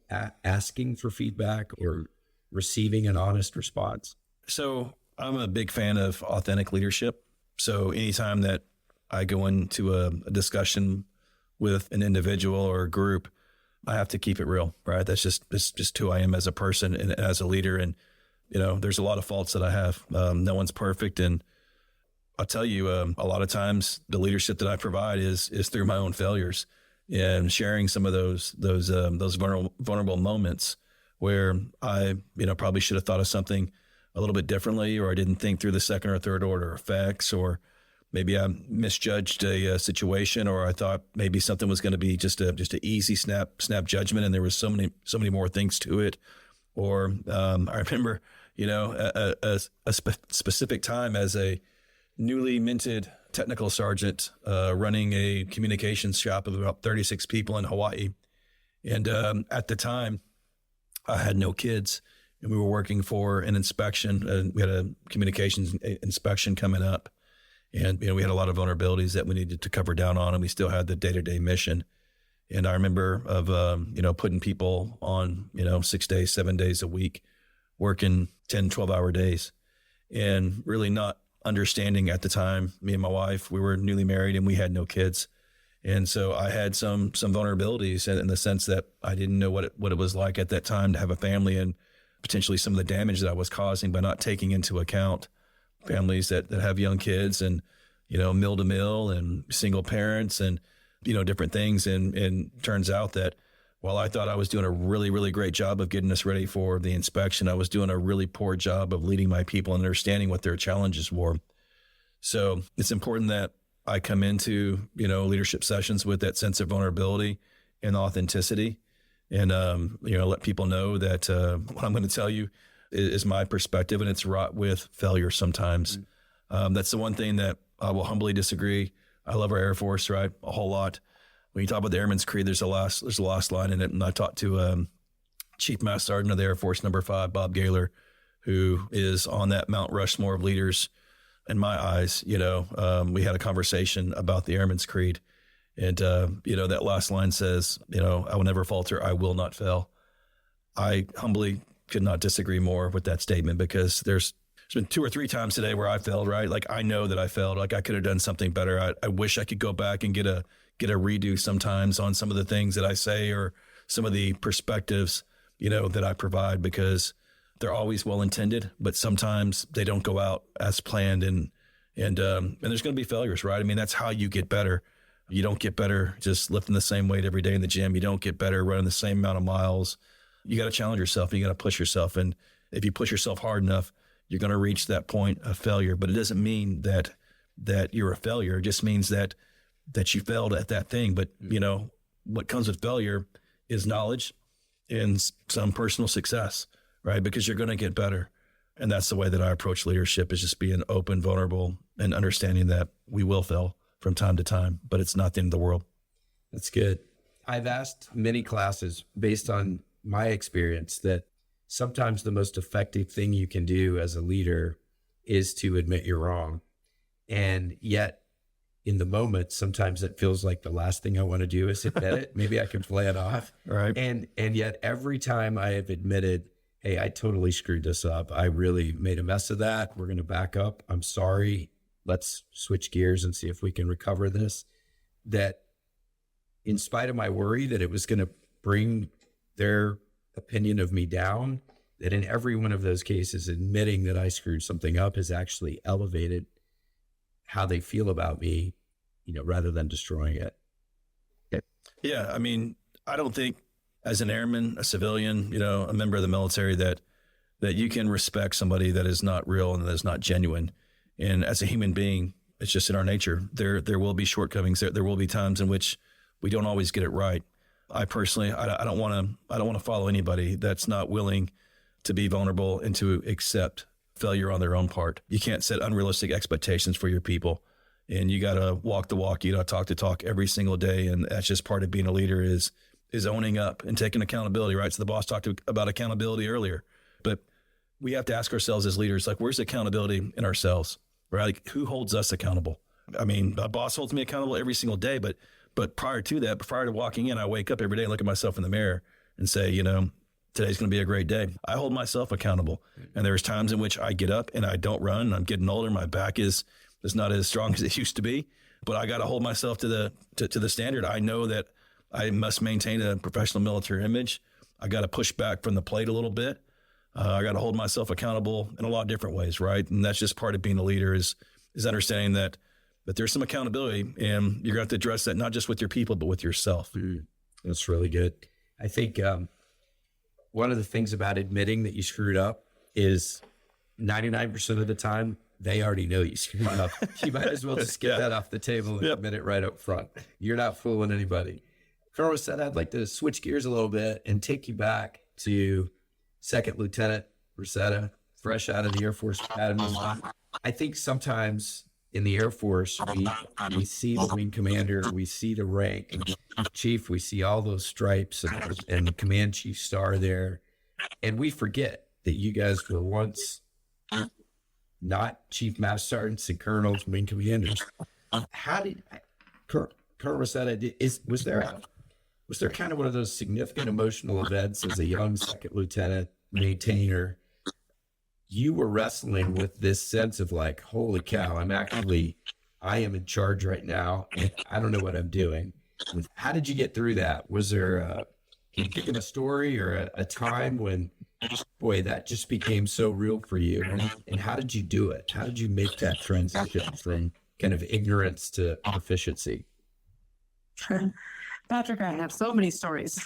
asking for feedback or receiving an honest response? So I'm a big fan of authentic leadership. So anytime that I go into a discussion with an individual or a group, I have to keep it real, right? That's just who I am as a person and as a leader. And, there's a lot of faults that I have. No one's perfect. And I'll tell you, a lot of times the leadership that I provide is through my own failures and sharing some of those vulnerable moments where I, probably should have thought of something a little bit differently, or I didn't think through the second or third order effects, or maybe I misjudged a situation, or I thought maybe something was going to be just an easy snap judgment, and there was so many more things to it. Or I remember, a specific time as a newly minted technical sergeant running a communications shop of about 36 people in Hawaii. And at the time, I had no kids, and we were working for an inspection. We had a communications inspection coming up, and we had a lot of vulnerabilities that we needed to cover down on, and we still had the day-to-day mission. And I remember of putting people on 6 days, 7 days a week, working 10, 12-hour days, and really not understanding at the time. Me and my wife, we were newly married and we had no kids. And so I had some vulnerabilities in the sense that I didn't know what it was like at that time to have a family. And potentially some of the damage that I was causing by not taking into account families that have young kids and, mill to mill and single parents and, different things. And turns out that while I thought I was doing a really, really great job of getting us ready for the inspection, I was doing a really poor job of leading my people and understanding what their challenges were. So it's important that I come into, leadership sessions with that sense of vulnerability and authenticity and, let people know that what I'm going to tell you is my perspective, and it's wrought with failure sometimes. That's the one thing that I will humbly disagree. I love our Air Force, right? A whole lot. When you talk about the Airman's Creed, there's a last line in it. And I talked to Chief Master Sergeant of the Air Force, number 5, Bob Gaylor, who is on that Mount Rushmore of leaders in my eyes. We had a conversation about the Airman's Creed. And, that last line says, I will never falter. I will not fail. I humbly could not disagree more with that statement, because there's been 2 or 3 times today where I failed, right? Like, I know that I failed. Like, I could have done something better. I wish I could go back and get a redo sometimes on some of the things that I say or some of the perspectives, that I provide, because they're always well-intended, but sometimes they don't go out as planned. And there's going to be failures, right? I mean, that's how you get better. You don't get better just lifting the same weight every day in the gym. You don't get better running the same amount of miles. You got to challenge yourself and you got to push yourself. And if you push yourself hard enough, you're going to reach that point of failure. But it doesn't mean that you're a failure. It just means that you failed at that thing. But, what comes with failure is knowledge and some personal success, right? Because you're going to get better. And that's the way that I approach leadership, is just being open, vulnerable, and understanding that we will fail from time to time, but it's not the end of the world. That's good. I've asked many classes, based on my experience, that sometimes the most effective thing you can do as a leader is to admit you're wrong. And yet in the moment, sometimes it feels like the last thing I want to do is admit it. Maybe I can play it off. Right. And yet every time I have admitted, hey, I totally screwed this up. I really made a mess of that. We're going to back up. I'm sorry. Let's switch gears and see if we can recover this. That in spite of my worry that it was going to bring their opinion of me down, that in every one of those cases, admitting that I screwed something up has actually elevated how they feel about me, rather than destroying it. Okay. Yeah. I mean, I don't think as an airman, a civilian, a member of the military, that you can respect somebody that is not real and that is not genuine. And as a human being, it's just in our nature. There will be shortcomings. There will be times in which we don't always get it right. I personally, I don't want to follow anybody that's not willing to be vulnerable and to accept failure on their own part. You can't set unrealistic expectations for your people, and you got to walk the walk. You got to talk the talk every single day. And that's just part of being a leader, is owning up and taking accountability, right? So the boss talked about accountability earlier, but we have to ask ourselves as leaders, like, where's accountability in ourselves, right? Like, who holds us accountable? I mean, my boss holds me accountable every single day, but prior to walking in, I wake up every day and look at myself in the mirror and say, today's going to be a great day. I hold myself accountable. And there's times in which I get up and I don't run. I'm getting older. My back is not as strong as it used to be, but I got to hold myself to the standard. I know that I must maintain a professional military image. I got to push back from the plate a little bit. I got to hold myself accountable in a lot of different ways, right? And that's just part of being a leader, is understanding that there's some accountability, and you're going to have to address that not just with your people, but with yourself. That's really good. I think one of the things about admitting that you screwed up is 99% of the time, they already know you screwed up. You might as well just get that off the table and admit it right up front. You're not fooling anybody. Colonel Ruscetta, I'd like to switch gears a little bit and take you back to Second Lieutenant Ruscetta, fresh out of the Air Force Academy. I think sometimes in the Air Force, we see the wing commander, we see the rank chief, we see all those stripes and the command chief star there, and we forget that you guys were once not chief master sergeants and colonels, wing commanders. How did Colonel Ruscetta, was there kind of one of those significant emotional events as a young second lieutenant maintainer? You were wrestling with this sense of like, holy cow, I am in charge right now, and I don't know what I'm doing. How did you get through that? Was there Can you think of a story or a time when, boy, that just became so real for you? And how did you do it? How did you make that transition from kind of ignorance to proficiency? Patrick, I have so many stories.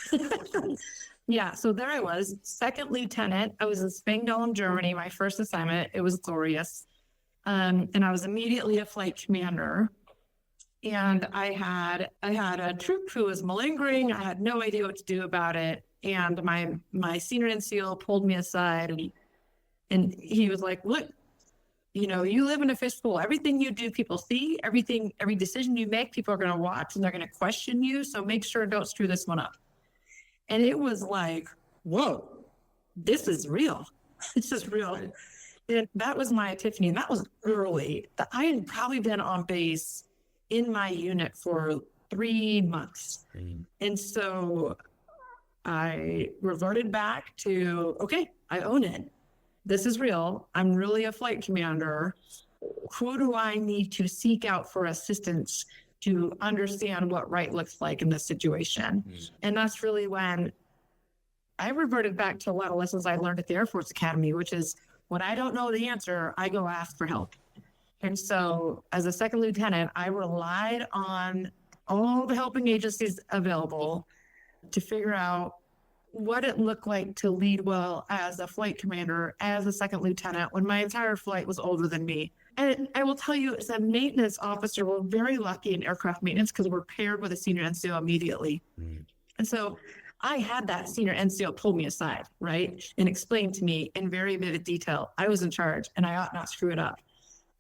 Yeah, so there I was, second lieutenant. I was in Spangdahlem, Germany, my first assignment. It was glorious. And I was immediately a flight commander. And I had a troop who was malingering. I had no idea what to do about it. And my senior NCO pulled me aside and he was like, look, you live in a fishbowl. Everything you do, people see. Every decision you make, people are going to watch and they're going to question you. So make sure don't screw this one up. And it was like, whoa, this is real. This is real. And that was my epiphany. And that was early. I had probably been on base in my unit for 3 months. And so I reverted back to, okay, I own it. This is real. I'm really a flight commander. Who do I need to seek out for assistance to understand what right looks like in this situation? And that's really when I reverted back to a lot of lessons I learned at the Air Force Academy, which is when I don't know the answer, I go ask for help. And so as a second lieutenant, I relied on all the helping agencies available to figure out what it looked like to lead well as a flight commander, as a second lieutenant, when my entire flight was older than me. And I will tell you, as a maintenance officer, we're very lucky in aircraft maintenance because we're paired with a senior NCO immediately. And so I had that senior NCO pull me aside, right, and explain to me in very vivid detail, I was in charge and I ought not screw it up.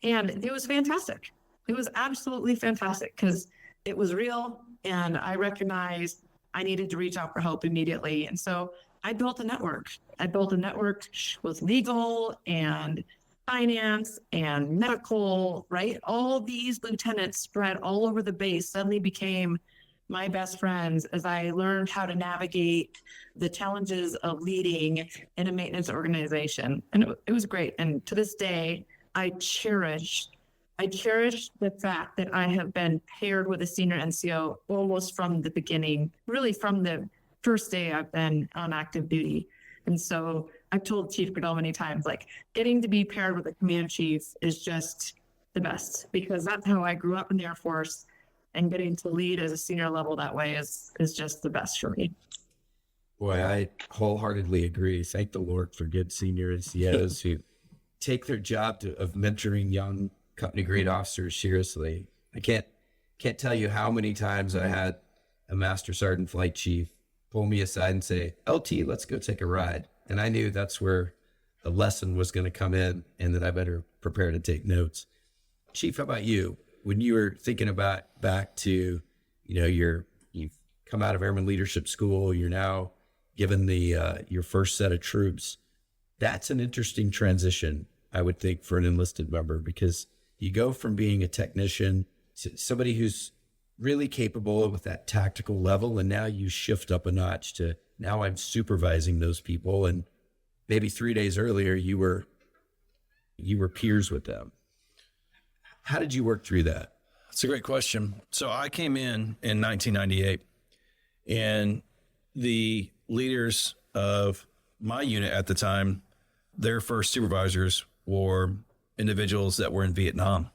And it was fantastic. It was absolutely fantastic because it was real and I recognized I needed to reach out for help immediately. And so I built a network. I built a network with legal and finance and medical, right? All these lieutenants spread all over the base suddenly became my best friends as I learned how to navigate the challenges of leading in a maintenance organization. And it was great. And to this day, I cherish the fact that I have been paired with a senior NCO almost from the beginning, really from the first day I've been on active duty. And so I've told Chief Gradel many times, like, getting to be paired with a command chief is just the best, because that's how I grew up in the Air Force, and getting to lead as a senior level that way is just the best for me. Boy, I wholeheartly agree. Thank the Lord for good senior NCOs who take their job of mentoring young company grade officers seriously. I can't tell you how many times I had a Master Sergeant Flight Chief pull me aside and say, LT, let's go take a ride. And I knew that's where the lesson was going to come in and that I better prepare to take notes. Chief, how about you? When you were thinking about back to, you've come out of Airman Leadership School, you're now given the your first set of troops. That's an interesting transition, I would think, for an enlisted member, because you go from being a technician to somebody who's really capable with that tactical level, and now you shift up a notch to now I'm supervising those people, and maybe 3 days earlier you were peers with them. How did you work through that? That's a great question. So I came in 1998, and the leaders of my unit at the time, their first supervisors were individuals that were in Vietnam,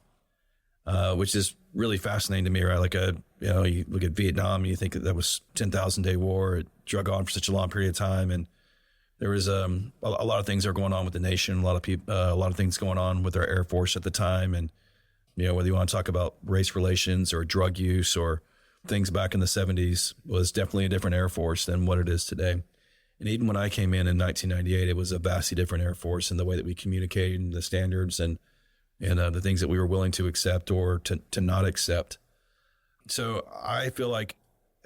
which is really fascinating to me, right? Like, you look at Vietnam and you think that was 10,000 day war. It drug on for such a long period of time. And there was a lot of things that are going on with the nation, a lot of people, a lot of things going on with our Air Force at the time. And, whether you want to talk about race relations or drug use or things back in the 70s, was definitely a different Air Force than what it is today. And even when I came in 1998, it was a vastly different Air Force in the way that we communicated and the standards and the things that we were willing to accept or to not accept. So I feel like,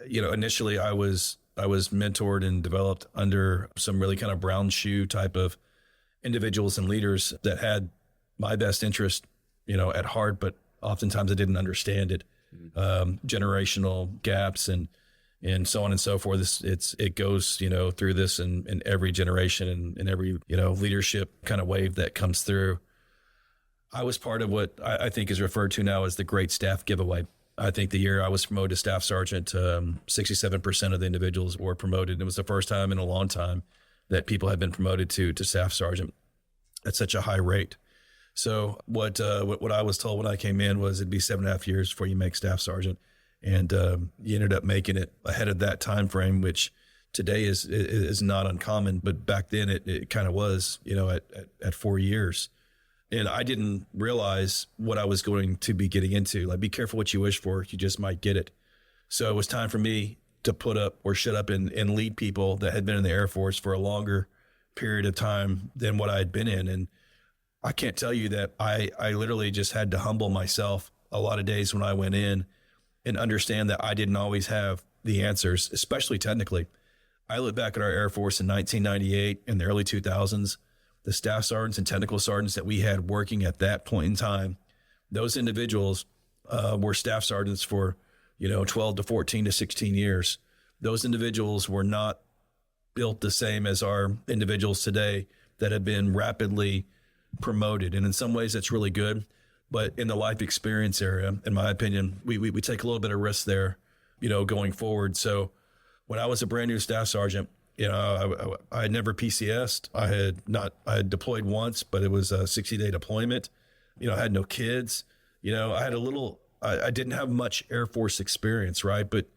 initially I was mentored and developed under some really kind of brown shoe type of individuals and leaders that had my best interest, at heart, but oftentimes I didn't understand it. Generational gaps and so on and so forth. It goes, through this in every generation and in every, leadership kind of wave that comes through. I was part of what I think is referred to now as the Great Staff Giveaway. I think the year I was promoted to staff sergeant, 67% of the individuals were promoted. It was the first time in a long time that people had been promoted to staff sergeant at such a high rate. So what I was told when I came in was it'd be 7.5 years before you make staff sergeant. And you ended up making it ahead of that time frame, which today is not uncommon, but back then it kind of was, at 4 years. And I didn't realize what I was going to be getting into. Like, be careful what you wish for. You just might get it. So it was time for me to put up or shut up and lead people that had been in the Air Force for a longer period of time than what I had been in. And I can't tell you that I literally just had to humble myself a lot of days when I went in and understand that I didn't always have the answers, especially technically. I look back at our Air Force in 1998 in the early 2000s. The staff sergeants and technical sergeants that we had working at that point in time, those individuals were staff sergeants for, 12 to 14 to 16 years. Those individuals were not built the same as our individuals today that have been rapidly promoted. And in some ways that's really good. But in the life experience area, in my opinion, we take a little bit of risk there, going forward. So when I was a brand new staff sergeant, I had never PCS'd. I had deployed once, but it was a 60-day deployment. I had no kids. I didn't have much Air Force experience, right? But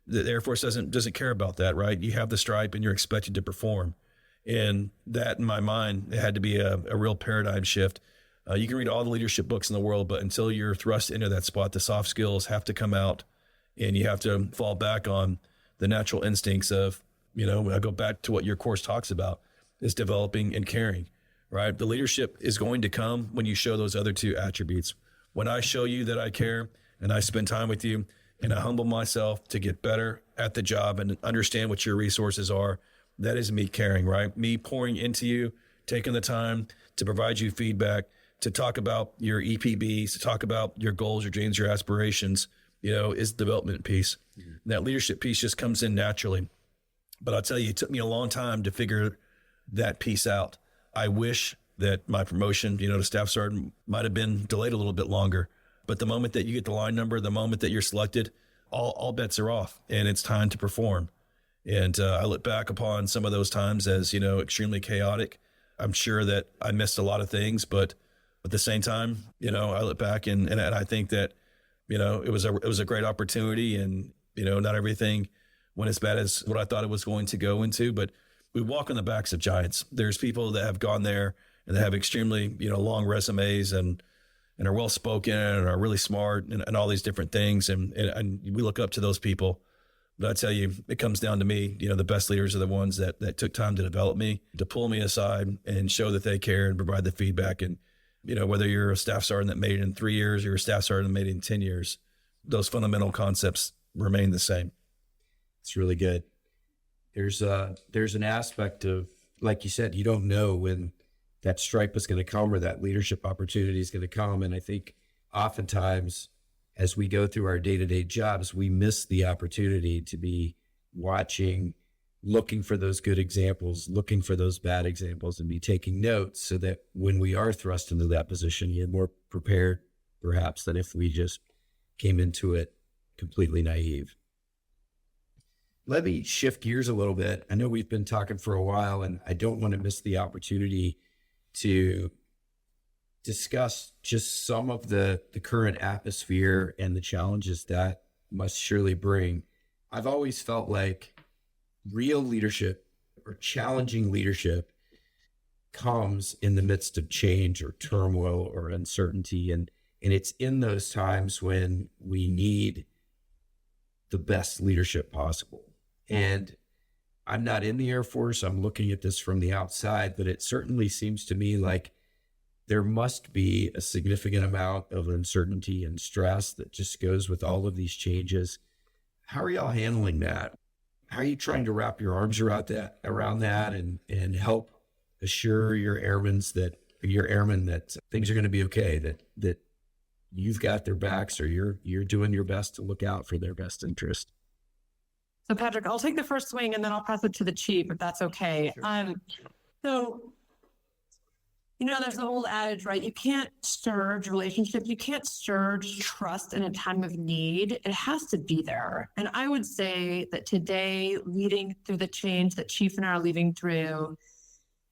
the Air Force doesn't care about that, right? You have the stripe and you're expected to perform. And that, in my mind, it had to be a real paradigm shift. You can read all the leadership books in the world, but until you're thrust into that spot, the soft skills have to come out, and you have to fall back on the natural instincts of, I go back to what your course talks about, is developing and caring, right? The leadership is going to come when you show those other two attributes. When I show you that I care and I spend time with you and I humble myself to get better at the job and understand what your resources are, that is me caring, right? Me pouring into you, taking the time to provide you feedback, to talk about your EPBs, to talk about your goals, your dreams, your aspirations, is the development piece. Mm-hmm. That leadership piece just comes in naturally. But I'll tell you, it took me a long time to figure that piece out. I wish that my promotion, to staff sergeant might have been delayed a little bit longer. But the moment that you get the line number, the moment that you're selected, all bets are off and it's time to perform. And I look back upon some of those times as, extremely chaotic. I'm sure that I missed a lot of things, but at the same time, I look back and I think that, it was a great opportunity, and, not everything went as bad as what I thought it was going to go into, but we walk on the backs of giants. There's people that have gone there and they have extremely, long resumes and are well-spoken and are really smart and all these different things. And we look up to those people. But I tell you, it comes down to me, the best leaders are the ones that took time to develop me, to pull me aside and show that they care and provide the feedback. And, whether you're a staff sergeant that made it in 3 years or you're a staff sergeant that made it in 10 years, those fundamental concepts remain the same. It's really good. There's an aspect of, like you said, you don't know when that stripe is going to come or that leadership opportunity is going to come. And I think oftentimes as we go through our day-to-day jobs, we miss the opportunity to be watching, looking for those good examples, looking for those bad examples, and be taking notes so that when we are thrust into that position, you're more prepared perhaps than if we just came into it completely naive. Let me shift gears a little bit. I know we've been talking for a while, and I don't want to miss the opportunity to discuss just some of the current atmosphere and the challenges that must surely bring. I've always felt like real leadership or challenging leadership comes in the midst of change or turmoil or uncertainty. And it's in those times when we need the best leadership possible. And I'm not in the Air Force. I'm looking at this from the outside, but it certainly seems to me like there must be a significant amount of uncertainty and stress that just goes with all of these changes. How are y'all handling that? How are you trying to wrap your arms around that and help assure your airmen that things are going to be okay, that you've got their backs, or you're doing your best to look out for their best interest? So Patrick, I'll take the first swing and then I'll pass it to the chief if that's okay. Sure. So There's the old adage, right? You can't surge relationships. You can't surge trust in a time of need. It has to be there. And I would say that today, leading through the change that Chief and I are leading through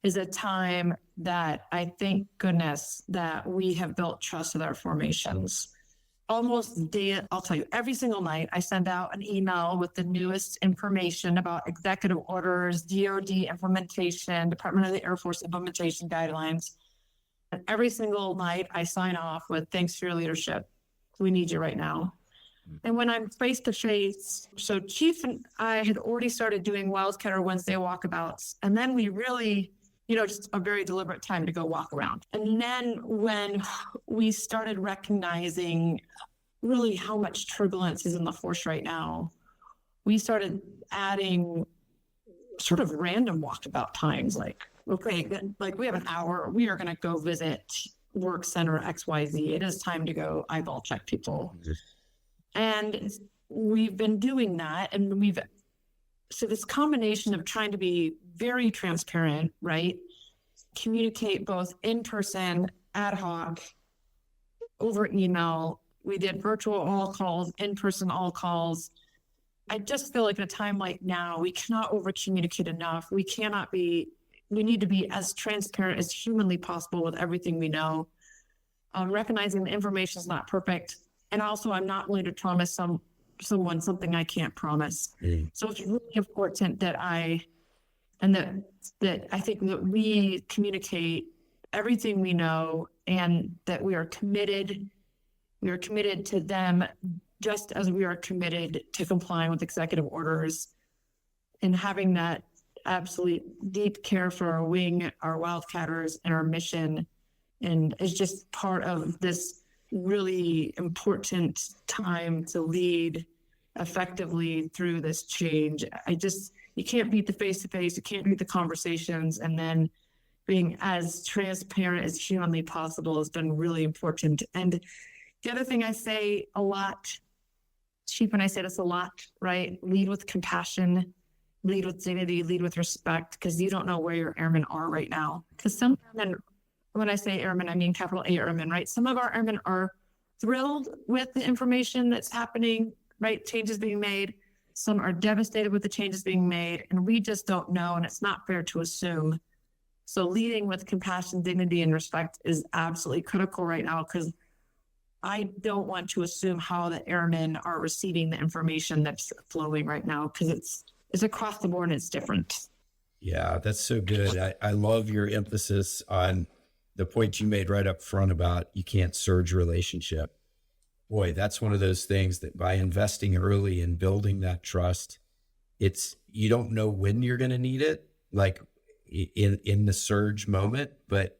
is a time that I thank goodness that we have built trust with our formations. Almost day, I'll tell you, every single night I send out an email with the newest information about executive orders, DoD implementation, Department of the Air Force implementation guidelines. And every single night I sign off with thanks for your leadership. We need you right now. And when I'm face to face, so Chief and I had already started doing Wildcatter Wednesday walkabouts. And then we really, just a very deliberate time to go walk around. And then when we started recognizing really how much turbulence is in the force right now, we started adding sort of random walkabout times, like, okay, like we have an hour, we are going to go visit work center XYZ. It is time to go eyeball check people. And we've been doing that. And so this combination of trying to be very transparent, right? Communicate both in person, ad hoc, over email. We did virtual all calls, in-person all calls. I just feel like at a time like now, we cannot over communicate enough. We need to be as transparent as humanly possible with everything we know. Recognizing the information is not perfect. And also I'm not willing to promise someone something I can't promise. So it's really important that I think that we communicate everything we know and that we are committed. We are committed to them just as we are committed to complying with executive orders and having that absolute deep care for our wing, our wildcatters, and our mission. And it's just part of this really important time to lead effectively through this change. You can't beat the face-to-face, you can't beat the conversations, and then being as transparent as humanly possible has been really important. And the other thing I say a lot, Chief and I say this a lot, right? Lead with compassion, lead with dignity, lead with respect, because you don't know where your airmen are right now. Because some airmen, when I say airmen, I mean capital A airmen, right? Some of our airmen are thrilled with the information that's happening, right? Changes being made. Some are devastated with the changes being made, and we just don't know, and it's not fair to assume. So leading with compassion, dignity, and respect is absolutely critical right now, because I don't want to assume how the airmen are receiving the information that's flowing right now, because it's across the board and it's different. Yeah, that's so good. I love your emphasis on the point you made right up front about you can't surge a relationship. Boy, that's one of those things that by investing early in building that trust, you don't know when you're going to need it, like in the surge moment, but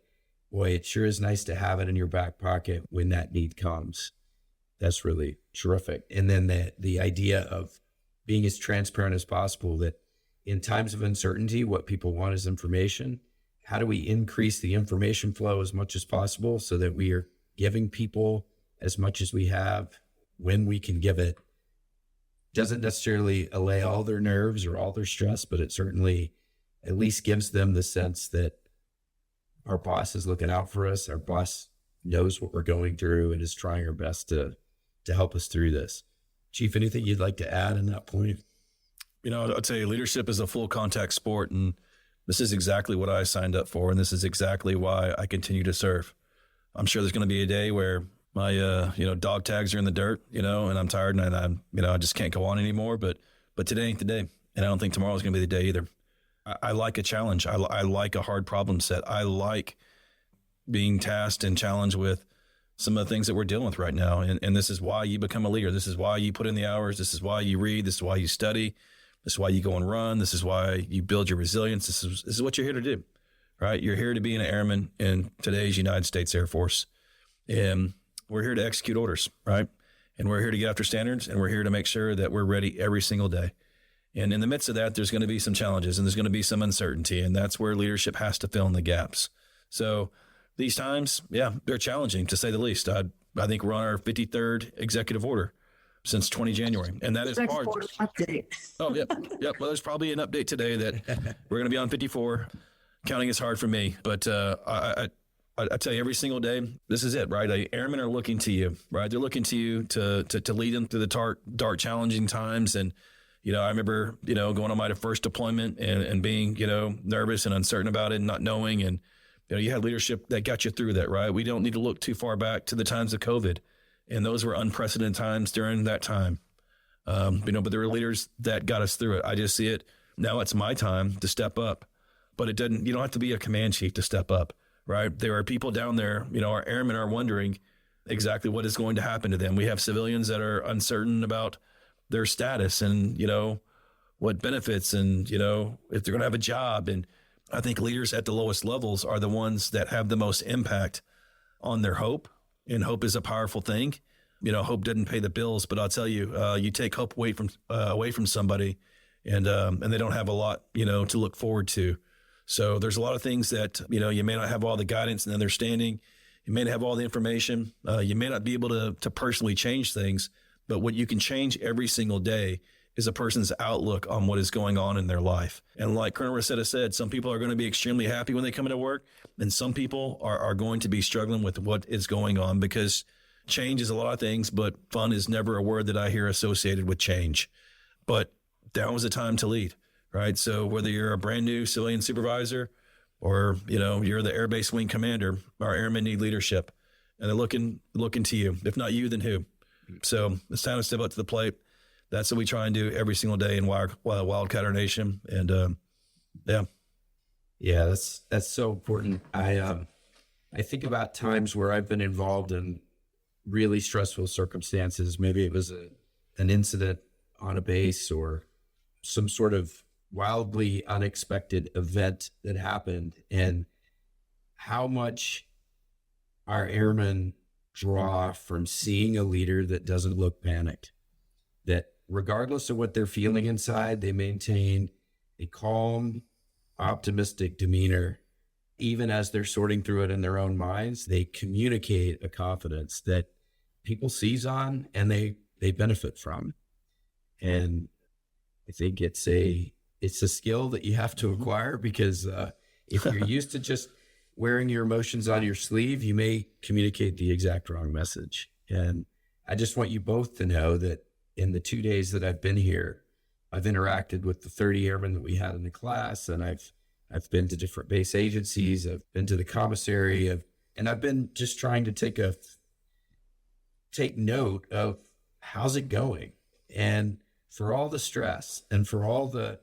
boy, it sure is nice to have it in your back pocket when that need comes. That's really terrific. And then the idea of being as transparent as possible, that in times of uncertainty, what people want is information. How do we increase the information flow as much as possible so that we are giving people as much as we have when we can give it? Doesn't necessarily allay all their nerves or all their stress, but it certainly at least gives them the sense that our boss is looking out for us. Our boss knows what we're going through and is trying our best to help us through this. Chief, anything you'd like to add on that point? I'll tell you, leadership is a full contact sport, and this is exactly what I signed up for. And this is exactly why I continue to serve. I'm sure there's going to be a day where my, dog tags are in the dirt, and I'm tired and I just can't go on anymore. But today ain't the day. And I don't think tomorrow's going to be the day either. I like a challenge. I like a hard problem set. I like being tasked and challenged with some of the things that we're dealing with right now. And this is why you become a leader. This is why you put in the hours. This is why you read. This is why you study. This is why you go and run. This is why you build your resilience. This is what you're here to do, right? You're here to be an airman in today's United States Air Force. And we're here to execute orders, right? And we're here to get after standards, and we're here to make sure that we're ready every single day. And in the midst of that, there's going to be some challenges and there's going to be some uncertainty, and that's where leadership has to fill in the gaps. So these times, yeah, they're challenging to say the least. I think we're on our 53rd executive order since 20 January, and that is hard. Update. Oh, yeah. Well, there's probably an update today that we're going to be on 54. Counting is hard for me, but I tell you, every single day, this is it, right? Airmen are looking to you, right? They're looking to you to lead them through the dark, challenging times. And, I remember, going on my first deployment and being, nervous and uncertain about it and not knowing. And, you had leadership that got you through that, right? We don't need to look too far back to the times of COVID. And those were unprecedented times during that time. But there were leaders that got us through it. I just see it. Now it's my time to step up. But you don't have to be a command chief to step up. Right. There are people down there, our airmen are wondering exactly what is going to happen to them. We have civilians that are uncertain about their status and, what benefits and, if they're going to have a job. And I think leaders at the lowest levels are the ones that have the most impact on their hope. And hope is a powerful thing. Hope doesn't pay the bills, but I'll tell you, you take hope away from somebody and they don't have a lot, to look forward to. So there's a lot of things that, you may not have all the guidance and understanding. You may not have all the information. You may not be able to personally change things, but what you can change every single day is a person's outlook on what is going on in their life. And like Colonel Ruscetta said, some people are going to be extremely happy when they come into work, and some people are going to be struggling with what is going on, because change is a lot of things, but fun is never a word that I hear associated with change. But that was a time to lead. Right. So whether you're a brand new civilian supervisor or, you're the airbase wing commander, our airmen need leadership, and they're looking to you. If not you, then who? So it's time to step up to the plate. That's what we try and do every single day in Wildcatter Nation. And Yeah, that's so important. I think about times where I've been involved in really stressful circumstances. Maybe it was an incident on a base or some sort of wildly unexpected event that happened, and how much our airmen draw from seeing a leader that doesn't look panicked, that regardless of what they're feeling inside, they maintain a calm, optimistic demeanor. Even as they're sorting through it in their own minds, they communicate a confidence that people seize on and they benefit from. And I think it's a skill that you have to acquire, because if you're used to just wearing your emotions on your sleeve, you may communicate the exact wrong message. And I just want you both to know that in the 2 days that I've been here, I've interacted with the 30 airmen that we had in the class, and I've been to different base agencies, I've been to the commissary, and I've been just trying to take note of how's it going. And for all the stress and for all the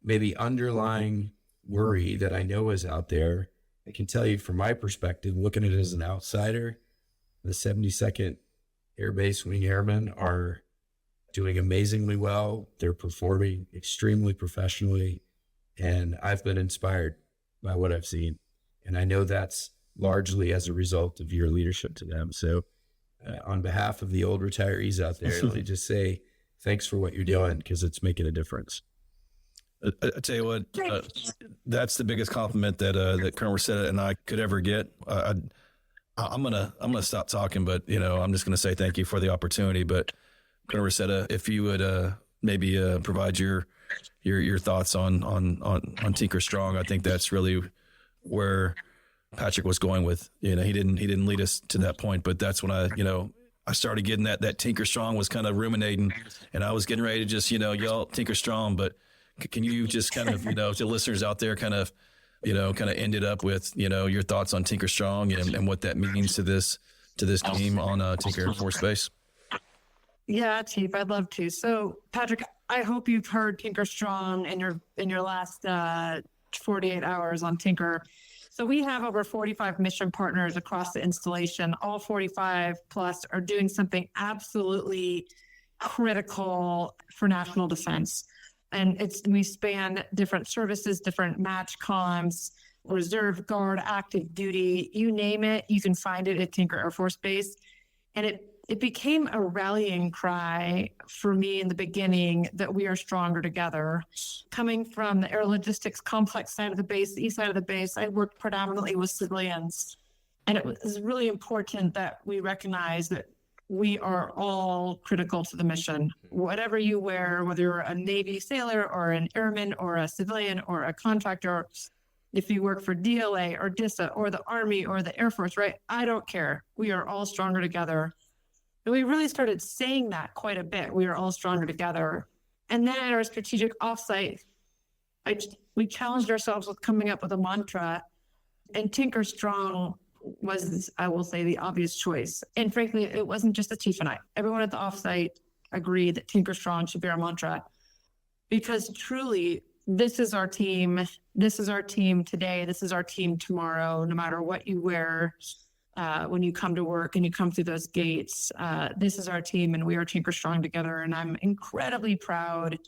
maybe underlying worry that I know is out there, I can tell you from my perspective, looking at it as an outsider, the 72nd Air Base Wing Airmen are doing amazingly well. They're performing extremely professionally, and I've been inspired by what I've seen. And I know that's largely as a result of your leadership to them. So on behalf of the old retirees out there, let me just say thanks for what you're doing, because it's making a difference. I tell you what, that's the biggest compliment that Colonel Ruscetta and I could ever get. I'm gonna stop talking, but I'm just gonna say thank you for the opportunity. But Colonel Ruscetta, if you would maybe provide your thoughts on Tinker Strong, I think that's really where Patrick was going with. He didn't lead us to that point, but that's when I started getting that Tinker Strong was kind of ruminating, and I was getting ready to just yell Tinker Strong, but can you just kind of, to listeners out there, kind of end it up with, your thoughts on Tinker Strong and what that means to this team on Tinker Air Force Base? Yeah, Chief, I'd love to. So, Patrick, I hope you've heard Tinker Strong in your last 48 hours on Tinker. So we have over 45 mission partners across the installation. All 45 plus are doing something absolutely critical for national defense. And we span different services, different match comms, reserve guard, active duty, you name it, you can find it at Tinker Air Force Base. And it became a rallying cry for me in the beginning that we are stronger together. Coming from the air logistics complex side of the base, the east side of the base, I worked predominantly with civilians. And it was really important that we recognize that we are all critical to the mission. Whatever you wear, whether you're a Navy sailor or an airman or a civilian or a contractor, if you work for DLA or DISA or the Army or the Air Force, right? I don't care. We are all stronger together. And we really started saying that quite a bit. We are all stronger together. And then at our strategic offsite, we challenged ourselves with coming up with a mantra, and Tinker Strong was, I will say, the obvious choice. And frankly, it wasn't just the chief and I. Everyone at the offsite agreed that Tinker Strong should be our mantra, because truly, this is our team. This is our team today. This is our team tomorrow, no matter what you wear when you come to work and you come through those gates. This is our team, and we are Tinker Strong together. And I'm incredibly proud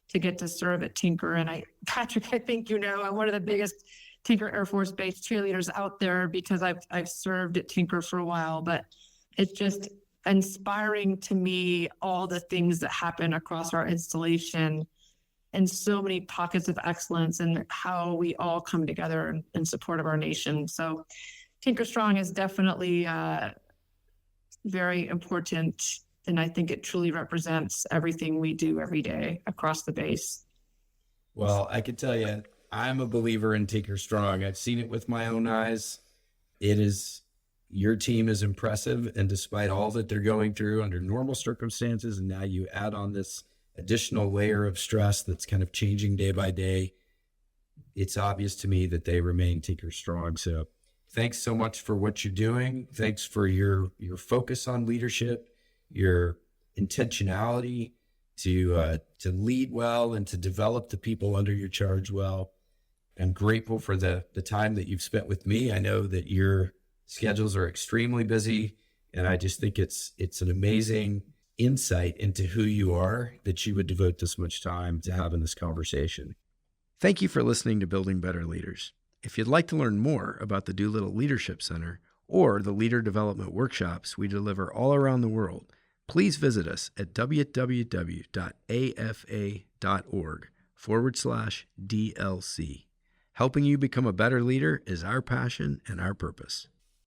to get to serve at Tinker. And Patrick, I think you know, I'm one of the biggest Tinker Air Force Base cheerleaders out there, because I've served at Tinker for a while. But it's just inspiring to me, all the things that happen across our installation and so many pockets of excellence, and how we all come together in support of our nation. So Tinker Strong is definitely very important, and I think it truly represents everything we do every day across the base. Well, I can tell you, I'm a believer in Tinker Strong. I've seen it with my own eyes. Your team is impressive, and despite all that they're going through under normal circumstances, and now you add on this additional layer of stress that's kind of changing day by day, it's obvious to me that they remain Tinker Strong. So thanks so much for what you're doing. Thanks for your focus on leadership, your intentionality to lead well and to develop the people under your charge well. I'm grateful for the time that you've spent with me. I know that your schedules are extremely busy, and I just think it's an amazing insight into who you are that you would devote this much time to having this conversation. Thank you for listening to Building Better Leaders. If you'd like to learn more about the Doolittle Leadership Center or the leader development workshops we deliver all around the world, please visit us at www.afa.org/DLC. Helping you become a better leader is our passion and our purpose.